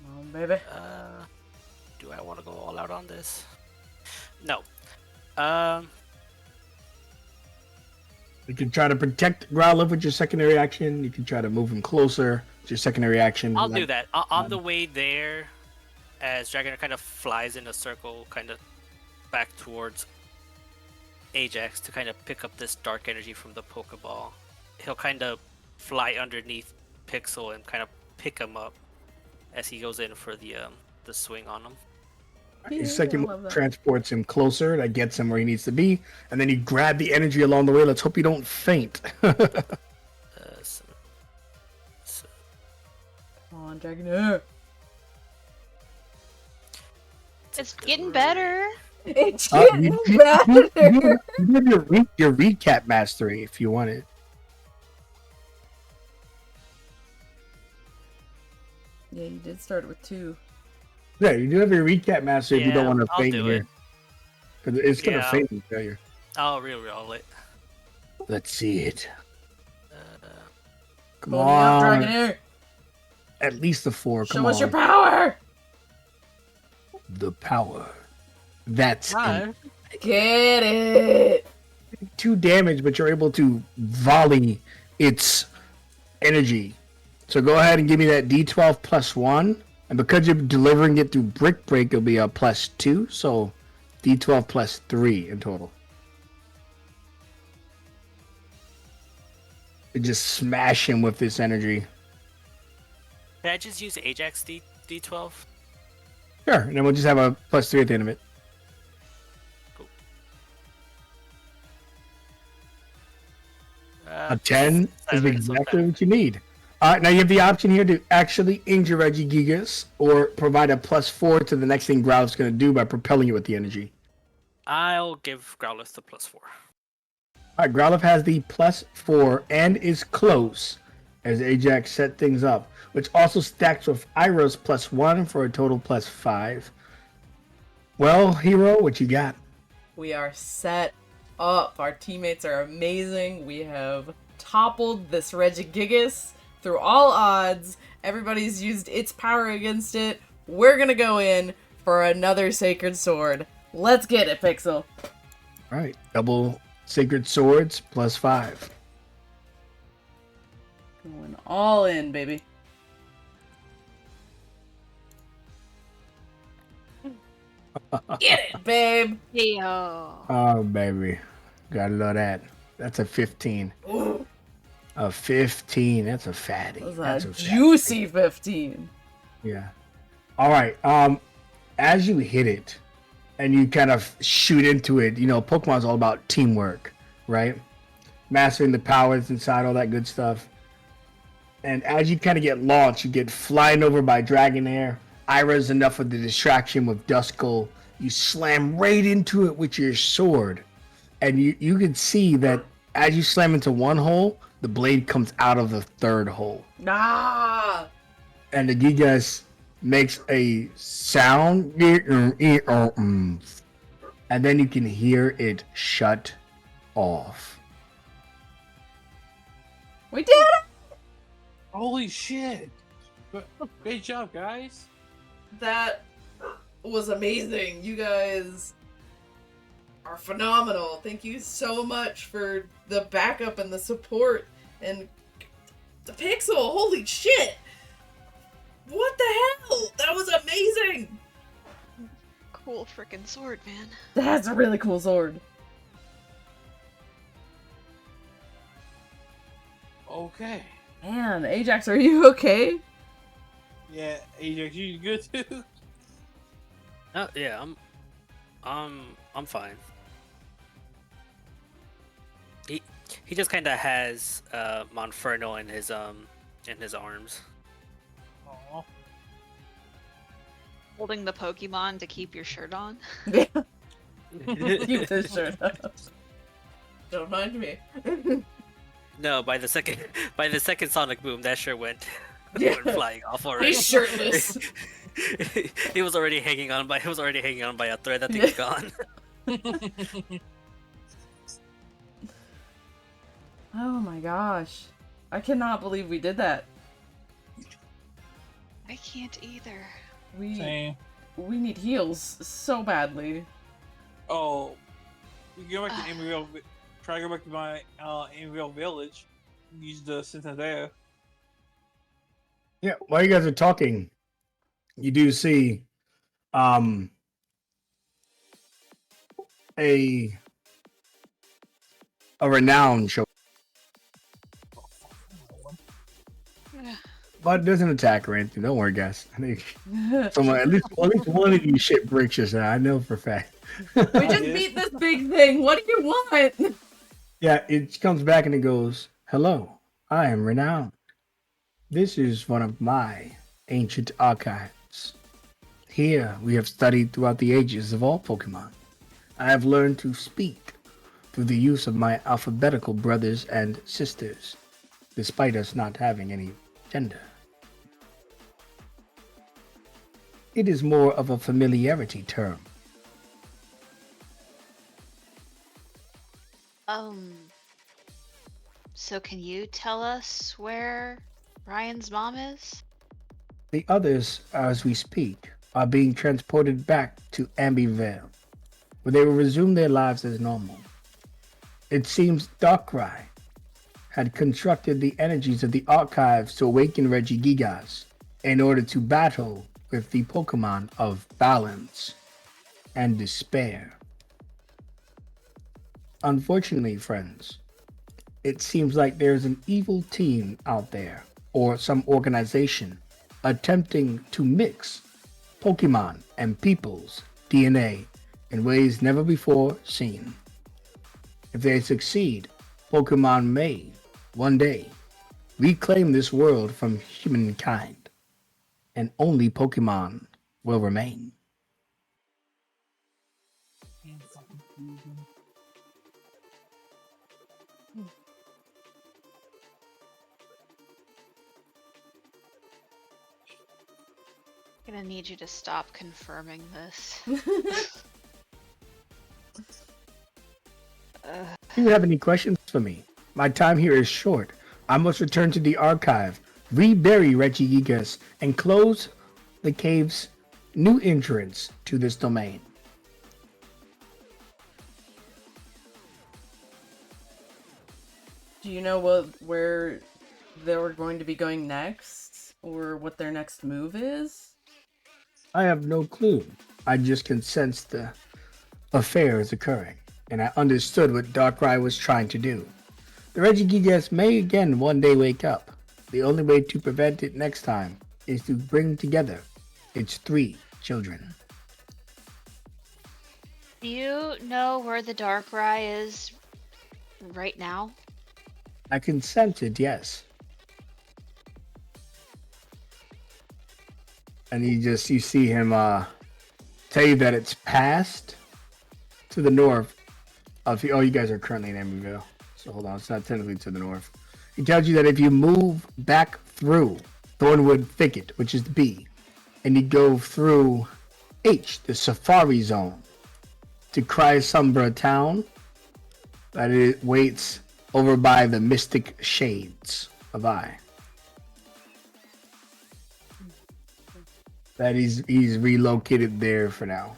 Oh, baby. Do I want to go all out on this? No. You can try to protect Growlithe with your secondary action. You can try to move him closer with your secondary action. I'll do that. On the way there, as Dragonair kind of flies in a circle, kind of back towards Ajax to kind of pick up this dark energy from the Pokeball, he'll kind of fly underneath Pixel and kind of pick him up as he goes in for the swing on him. His second move transports him closer. That gets him where he needs to be. And then you grab the energy along the way. Let's hope you don't faint. Come on, Dragonair. It's getting better. It's getting better. You have your recap mastery if you want it. Yeah, you did start with 2. Yeah, you do have your recap mastery if you don't want to I'll faint do here. it. Because it's going to Yeah. faint in failure. I'll reroll it. Let's see it. Come Pull me up, on. Dragonair. At least a 4. Come Show on. us your power. The power. That's it. Get it. 2 damage, but you're able to volley its energy. So go ahead and give me that D12 plus 1. And because you're delivering it through Brick Break, it'll be a plus 2. So D12 plus 3 in total. And just smash him with this energy. Can I just use Ajax D12? Sure. And then we'll just have a plus 3 at the end of it. Cool. A 10 is 7, exactly what you need. Now you have the option here to actually injure Regigigas or provide a plus 4 to the next thing Growlithe's going to do by propelling it with the energy. I'll give Growlithe the +4. Alright, Growlithe has the plus 4 and is close as Ajax set things up, which also stacks with Ira's plus 1 for a total plus 5. Well, Hero, what you got? We are set up. Our teammates are amazing. We have toppled this Regigigas through all odds. Everybody's used its power against it. We're gonna go in for another Sacred Sword. Let's get it, Pixel. Alright, double Sacred Swords plus 5. Going all in, baby. Get it, babe. Yo. Oh, baby. Gotta love that. That's a 15. Ooh, A 15. That's a fatty. that was That's a a fatty. juicy 15. Yeah. All right. As you hit it and you kind of shoot into it, you know, Pokemon's all about teamwork, right? Mastering the powers inside, all that good stuff. And as you kind of get launched, you get flying over by Dragonair. Ira's enough of the distraction with Duskull. You slam right into it with your sword. And you can see that as you slam into one hole, the blade comes out of the third hole. Ah! And the Gigas makes a sound. And then you can hear it shut off. We did it! Holy shit! Great job, guys. That was amazing. You guys are phenomenal. Thank you so much for the backup and the support and the Pixel. Holy shit! What the hell? That was amazing! Cool frickin' sword, man. That's a really cool sword. Okay. Man, Ajax, are you okay? Yeah, Ajax, you good too? Yeah, I'm fine. He just kind of has Monferno in his arms. Aw. Holding the Pokemon to keep your shirt on. Yeah. Keep this shirt up. Don't mind me. No, by the second Sonic Boom, that shirt went, Yeah. went flying off already. He's shirtless. He was already hanging on by a thread. That thing's gone. Oh my gosh. I cannot believe we did that. I can't either. Same. We need heals so badly. Oh, we go back to Emerald. Try to go back to my Emerald Village. Use the center there. Yeah, while you guys are talking, you do see a renown show. But it doesn't attack or anything. Don't worry, guys. I think someone, at least one of you shit breaks us. I know for a fact. We just beat this big thing. What do you want? Yeah, it comes back and it goes, "Hello, I am Renowned. This is one of my ancient archives. Here we have studied throughout the ages of all Pokemon. I have learned to speak through the use of my alphabetical brothers and sisters, despite us not having any gender. It is more of a familiarity term. So can you tell us where Ryan's mom is? The others, as we speak, are being transported back to Ambyvale, where they will resume their lives as normal. It seems Darkrai had constructed the energies of the archives to awaken Regigigas in order to battle with the Pokemon of balance and despair. Unfortunately, friends, it seems like there's an evil team out there, or some organization, attempting to mix Pokemon and people's DNA in ways never before seen. If they succeed, Pokemon may, one day, reclaim this world from humankind, and only Pokemon will remain. I'm gonna need you to stop confirming this. Do you have any questions for me? My time here is short. I must return to the archive, rebury Regigigas, and close the cave's new entrance to this domain. Do you know where they're going to be going next? Or what their next move is? I have no clue. I just can sense the affair is occurring, and I understood what Darkrai was trying to do. The Regigigas may again one day wake up. The only way to prevent it next time is to bring together its 3 children. Do you know where the Darkrai is right now? I can sense it, yes. And you see him tell you that it's past to the north of you guys are currently in Emeryville. So hold on, it's not technically to the north. He tells you that if you move back through Thornwood Thicket, which is the B, and you go through H, the Safari Zone, to Crysombra Town, that it waits over by the Mystic Shades of I. That he's relocated there for now.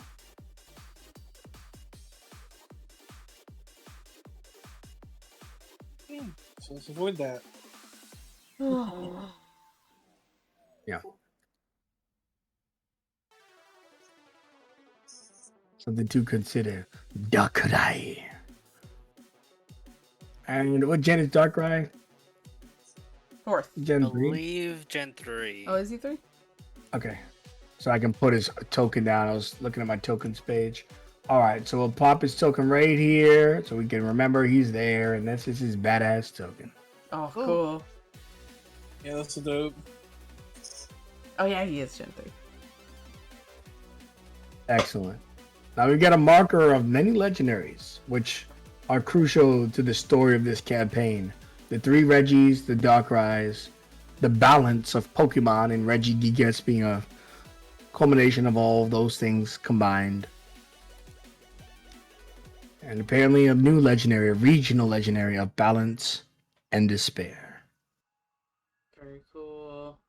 So let's avoid that. Yeah. Something to consider. Darkrai. And what gen is Darkrai? 4th. Gen I 3? believe Gen 3. Oh, is he 3? Okay. So I can put his token down. I was looking at my tokens page. Alright, so we'll pop his token right here so we can remember he's there, and this is his badass token. Oh, cool. Yeah, that's a dope. Oh, yeah, he is Gen 3. Excellent. Now we've got a marker of many legendaries, which are crucial to the story of this campaign. The 3 Regis, the Darkrai's, the balance of Pokemon, and Regigigas being a culmination of all of those things combined. And apparently a new legendary, a regional legendary of balance and despair. Very cool.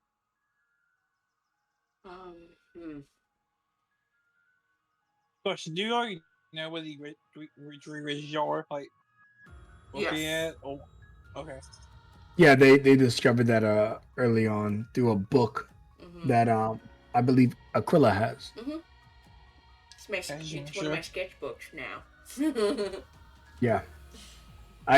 Question: do you already know what the three Regis are? Like, looking Yes. at? Oh, okay. Yeah, they discovered that early on through a book that I believe Aquila has. It's one of my sketchbooks now. Yeah.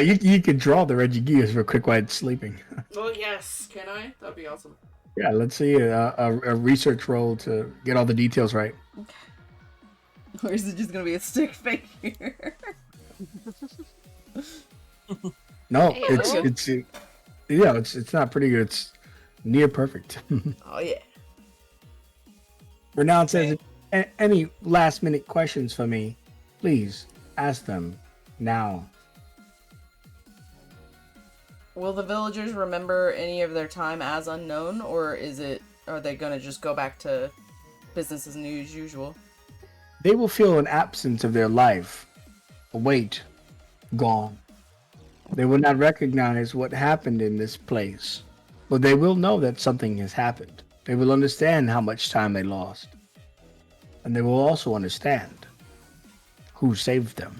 You could draw the Regigigas real quick while it's sleeping. Well, yes. Can I? That'd be awesome. Yeah, let's see a research roll to get all the details right. Or is it just gonna be a stick figure? No, Hey, it's not pretty good. It's near perfect. Oh yeah. Renown says, any last minute questions for me, please ask them now. Will the villagers remember any of their time as unknown, or are they gonna just go back to business as usual? They will feel an absence of their life, a weight, gone. They will not recognize what happened in this place, but they will know that something has happened. They will understand how much time they lost, and they will also understand who saved them.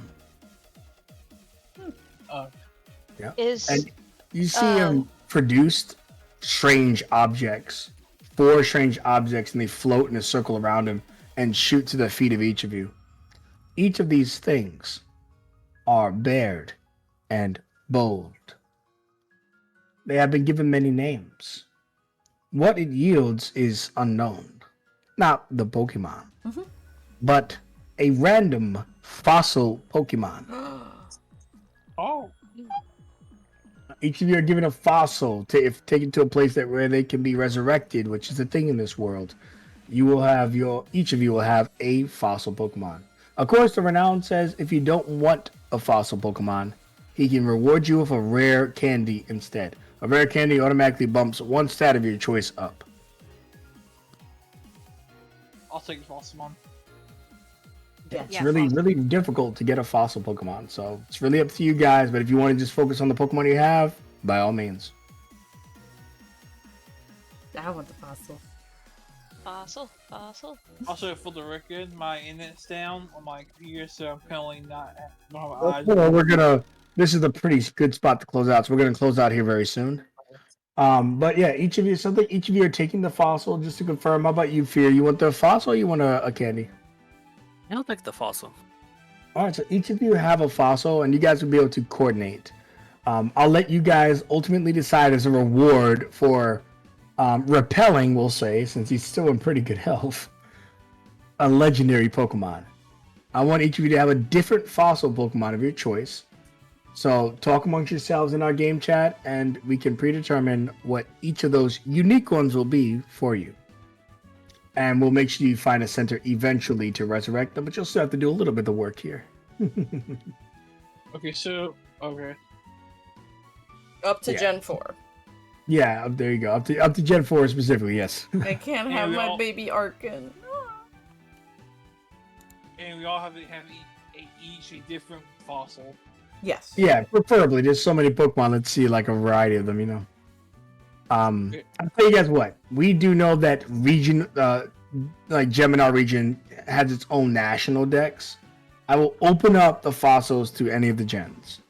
Yeah. And you see him produced strange objects, 4 strange objects, and they float in a circle around him and shoot to the feet of each of you. Each of these things are bared and bold. They have been given many names. What it yields is unknown. Not the Pokemon, but a random fossil Pokemon. Oh. Each of you are given a fossil if taken to a place where they can be resurrected, which is a thing in this world. Each of you will have a fossil Pokemon. Of course, the Renown says if you don't want a fossil Pokemon, he can reward you with a rare candy instead. A rare candy automatically bumps 1 stat of your choice up. I'll take the fossil one. It's really difficult to get a fossil Pokemon, so it's really up to you guys, but if you want to just focus on the Pokemon you have, by all means. I want the fossil. Fossil. Also, for the record, my internet's down on my computer, so I'm currently not at this is a pretty good spot to close out, so we're gonna close out here very soon. But yeah, each of you are taking the fossil, just to confirm. How about you, Fear? You want the fossil or you want a candy? I'll pick the fossil. All right, so each of you have a fossil, and you guys will be able to coordinate. I'll let you guys ultimately decide as a reward for repelling, we'll say, since he's still in pretty good health, a legendary Pokemon. I want each of you to have a different fossil Pokemon of your choice. So talk amongst yourselves in our game chat, and we can predetermine what each of those unique ones will be for you. And we'll make sure you find a center eventually to resurrect them, but you'll still have to do a little bit of work here. Okay, so okay. Up to Yeah. Gen 4. Yeah, there you go. Up to Gen 4 specifically, yes. I can't have we my all- baby Arkin. And we all have to have each a different fossil. Yes. Yeah, preferably. There's so many Pokemon. Let's see, like a variety of them, you know. I'll tell you guys what. We do know that region, like Gemini region, has its own national dex. I will open up the fossils to any of the gens,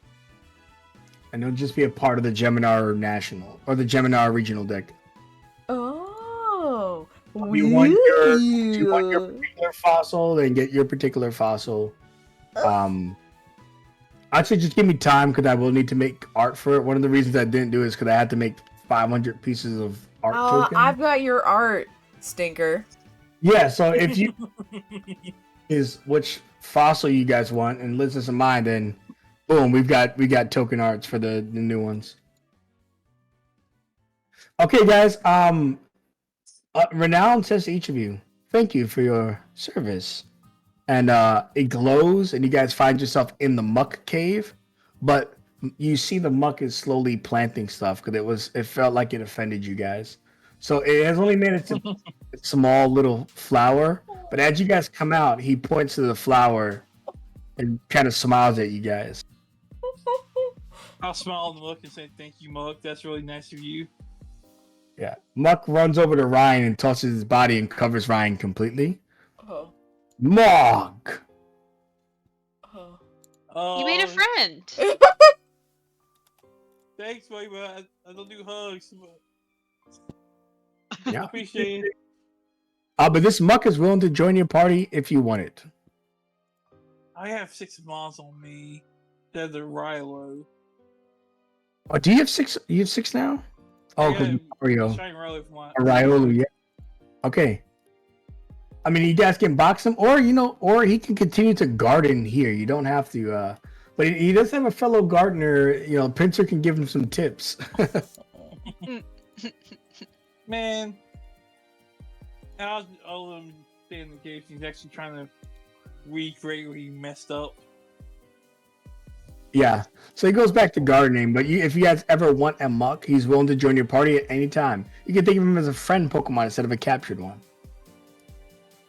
and it'll just be a part of the Gemini national or the Gemini regional deck. Oh. If you want your particular fossil, then get your particular fossil. Actually, just give me time because I will need to make art for it. One of the reasons I didn't do it is because I had to make 500 pieces of art token. I've got your art, Stinker. Yeah, so if you is which fossil you guys want and list this in mind, then boom, we got token arts for the new ones. Okay, guys. Renown says to each of you, thank you for your service. And it glows, and you guys find yourself in the muck cave, but you see the muck is slowly planting stuff because it felt like it offended you guys. So it has only made it to a small little flower, but as you guys come out, he points to the flower and kind of smiles at you guys. I'll smile and look and say, "Thank you, Muck. That's really nice of you." Yeah, Muck runs over to Ryan and tosses his body and covers Ryan completely. Oh. Mog. Oh. Oh, You made a friend. Thanks, buddy, but I don't do hugs. But Yeah. appreciate it. But this Muck is willing to join your party if you want it. I have 6 miles on me. They're the Rilo. Oh, do you have 6? You have 6 now? Oh, because Mario. Shine Rilo for my Riolu, yeah. Okay. I mean, you guys can box him, or or he can continue to garden here. You don't have to. But he does have a fellow gardener. Pincer can give him some tips. Man. I'll let him stay in the cave. He's actually trying to recreate where he messed up. Yeah. So he goes back to gardening. But if you guys ever want a Muck, he's willing to join your party at any time. You can think of him as a friend Pokemon instead of a captured one.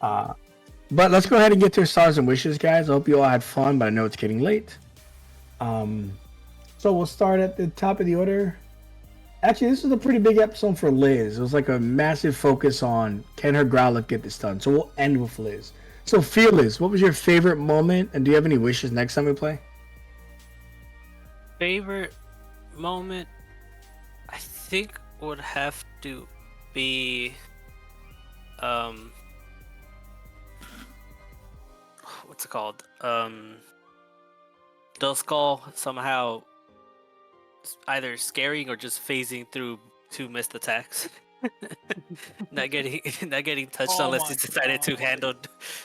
But let's go ahead and get to stars and wishes, guys. I hope you all had fun, but I know it's getting late. So we'll start at the top of the order. Actually, this is a pretty big episode for Liz. It was like a massive focus on can her Growlithe get this done. So we'll end with Liz. So Fearless, what was your favorite moment, and do you have any wishes next time we play? Favorite moment, I think would have to be what's it called? Duskull somehow either scaring or just phasing through 2 missed attacks. not getting touched Oh unless my he decided to God. handle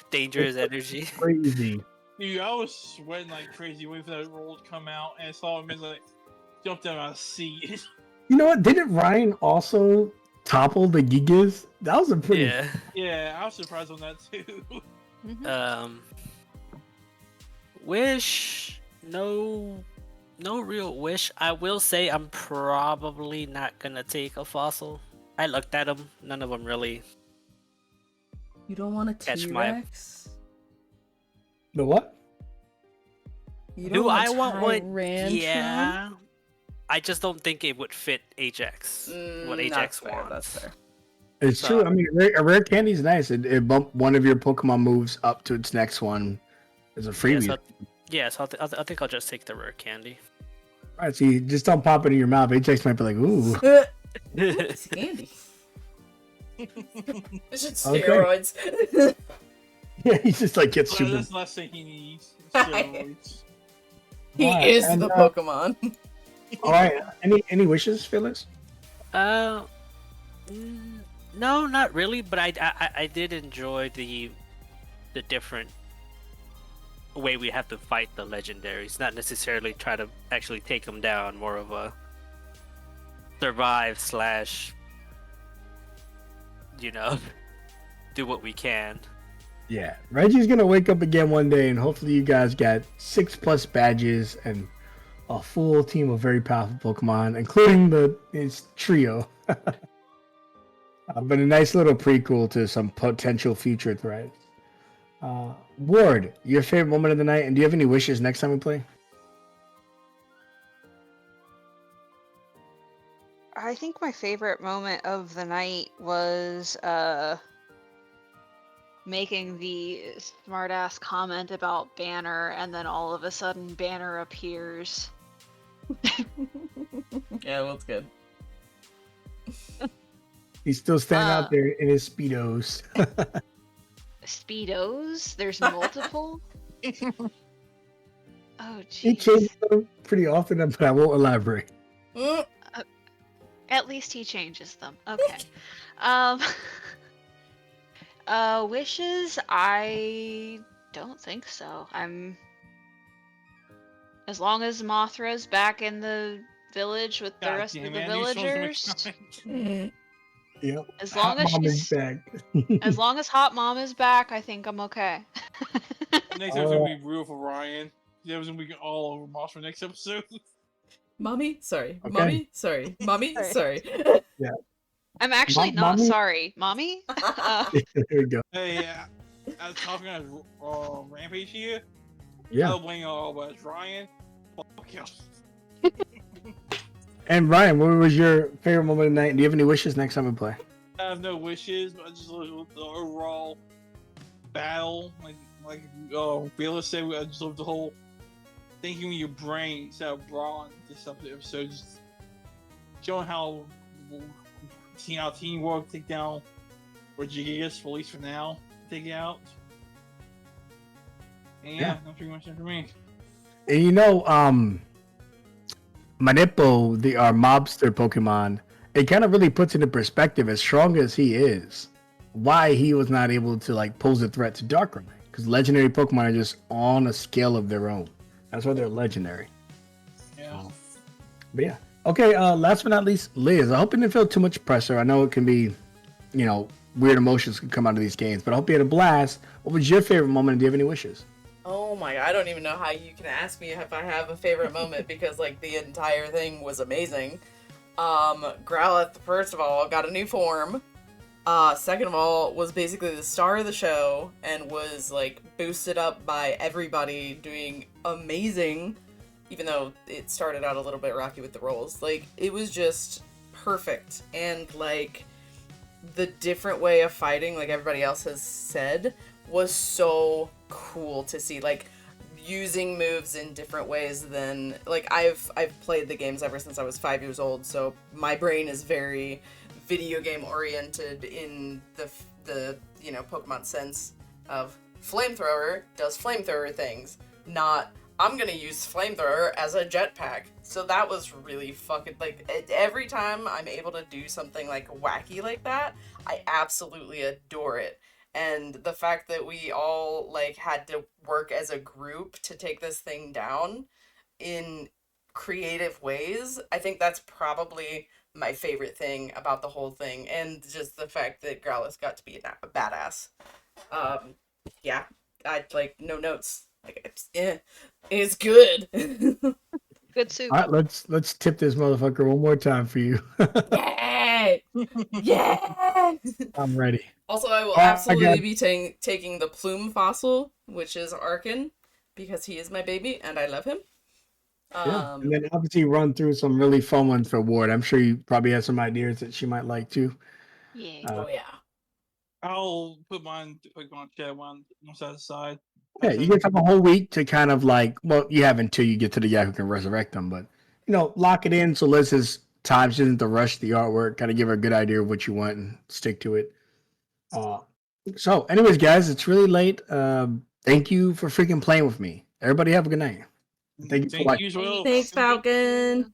dangerous energy. Crazy. Dude, I was sweating like crazy waiting for that roll to come out, and I saw him and like jumped out of my seat. You know what? Didn't Ryan also topple the Gigas? That was a pretty... Yeah. Yeah, I was surprised on that too. Wish, no real wish. I will say I'm probably not gonna take a fossil. I looked at them, none of them really. You don't want a Catch my- T-Rex? The what? You Do want I a want one? Tyrantrum? Yeah. I just don't think it would fit Ajax. What Ajax That's fair, wants. that's fair. It's So- true. I mean, a rare candy is nice. It bump one of your Pokemon moves up to its next one as a freebie. So I think I'll just take the rare candy. Alright, so you just don't pop it in your mouth. Ajax might be like, ooh. It's candy. It's just Okay. steroids. Yeah, he just like gets Well, super. that's the last thing he needs. Steroids. He Alright, is and, the Pokemon. All right. Any wishes, Phyllis? Uh, no, not really. But I did enjoy the different way we have to fight the legendaries. Not necessarily try to actually take them down. More of a survive slash, do what we can. Yeah, Reggie's gonna wake up again one day, and hopefully you guys got 6+ badges and a full team of very powerful Pokemon, including his trio. But a nice little prequel to some potential future threats. Ward, your favorite moment of the night, and do you have any wishes next time we play? I think my favorite moment of the night was making the smartass comment about Banner, and then all of a sudden Banner appears. Yeah, well, it's good. He's still standing out there in his Speedos. Speedos? There's multiple? Oh, He jeez. changes them pretty often, but I won't elaborate. Mm. At least he changes them. Okay. Wishes? I don't think so. As long as Mothra's back in the village with the God rest of damn the it, I knew someone was villagers. coming. Yep. As long as Mom is she's back. as long as Hot Mom is back, I think I'm okay. Next episode's gonna be real for Ryan. That was gonna be all over Moss for next episode. Mommy, sorry. Okay. Mommy, sorry. Mommy, Sorry. sorry. I'm actually not Mommy? sorry, Mommy. There we go. Hey, I was talking on Rampage here. Yeah. I'll blame all about Ryan. Fuck you. And Ryan, what was your favorite moment of the night? And do you have any wishes next time we play? I have no wishes, but I just love the overall battle. Like Baylor said, I just love the whole thinking with your brain instead of brawn. This episode, just showing how teamwork take down Regigigas, at least for now, take it out. And yeah, that's pretty much it for me. And Manippo, our mobster Pokemon, it kind of really puts into perspective, as strong as he is, why he was not able to pose a threat to Darkrai. Because legendary Pokemon are just on a scale of their own. That's why they're legendary. Yeah. But yeah. Okay, last but not least, Liz. I hope you didn't feel too much pressure. I know it can be, weird emotions can come out of these games, but I hope you had a blast. What was your favorite moment, and do you have any wishes? Oh my god, I don't even know how you can ask me if I have a favorite moment because the entire thing was amazing. Growlithe, first of all, got a new form. Second of all, was basically the star of the show and was boosted up by everybody doing amazing, even though it started out a little bit rocky with the rolls. It was just perfect. And the different way of fighting, like everybody else has said, was so cool to see. Using moves in different ways than I've played the games ever since I was 5 years old, so my brain is very video game oriented in the Pokemon sense of flamethrower does flamethrower things, not I'm gonna use flamethrower as a jetpack. So that was really fucking every time I'm able to do something wacky like that, I absolutely adore it. And the fact that we all had to work as a group to take this thing down in creative ways, I think that's probably my favorite thing about the whole thing. And just the fact that Growlithe got to be a badass. Yeah, I no notes. It's good. Good soup. All right, let's tip this motherfucker one more time for you. Yeah! Yeah! I'm ready. Also, I will I absolutely got- be taking the Plume fossil, which is Arkin, because he is my baby and I love him. Yeah. And then obviously run through some really fun ones for Ward. I'm sure you probably have some ideas that she might like too. Yeah. Oh yeah. I'll put mine Pokemon chat one side to side. Yeah, you get have a whole week to kind of you have until you get to the guy who can resurrect them, but lock it in so Liz's time she doesn't have to rush the artwork, kind of give her a good idea of what you want and stick to it. So, anyways, guys, it's really late. Thank you for freaking playing with me. Everybody have a good night. Thank you for Thank watching. you as well. Thanks, Falcon.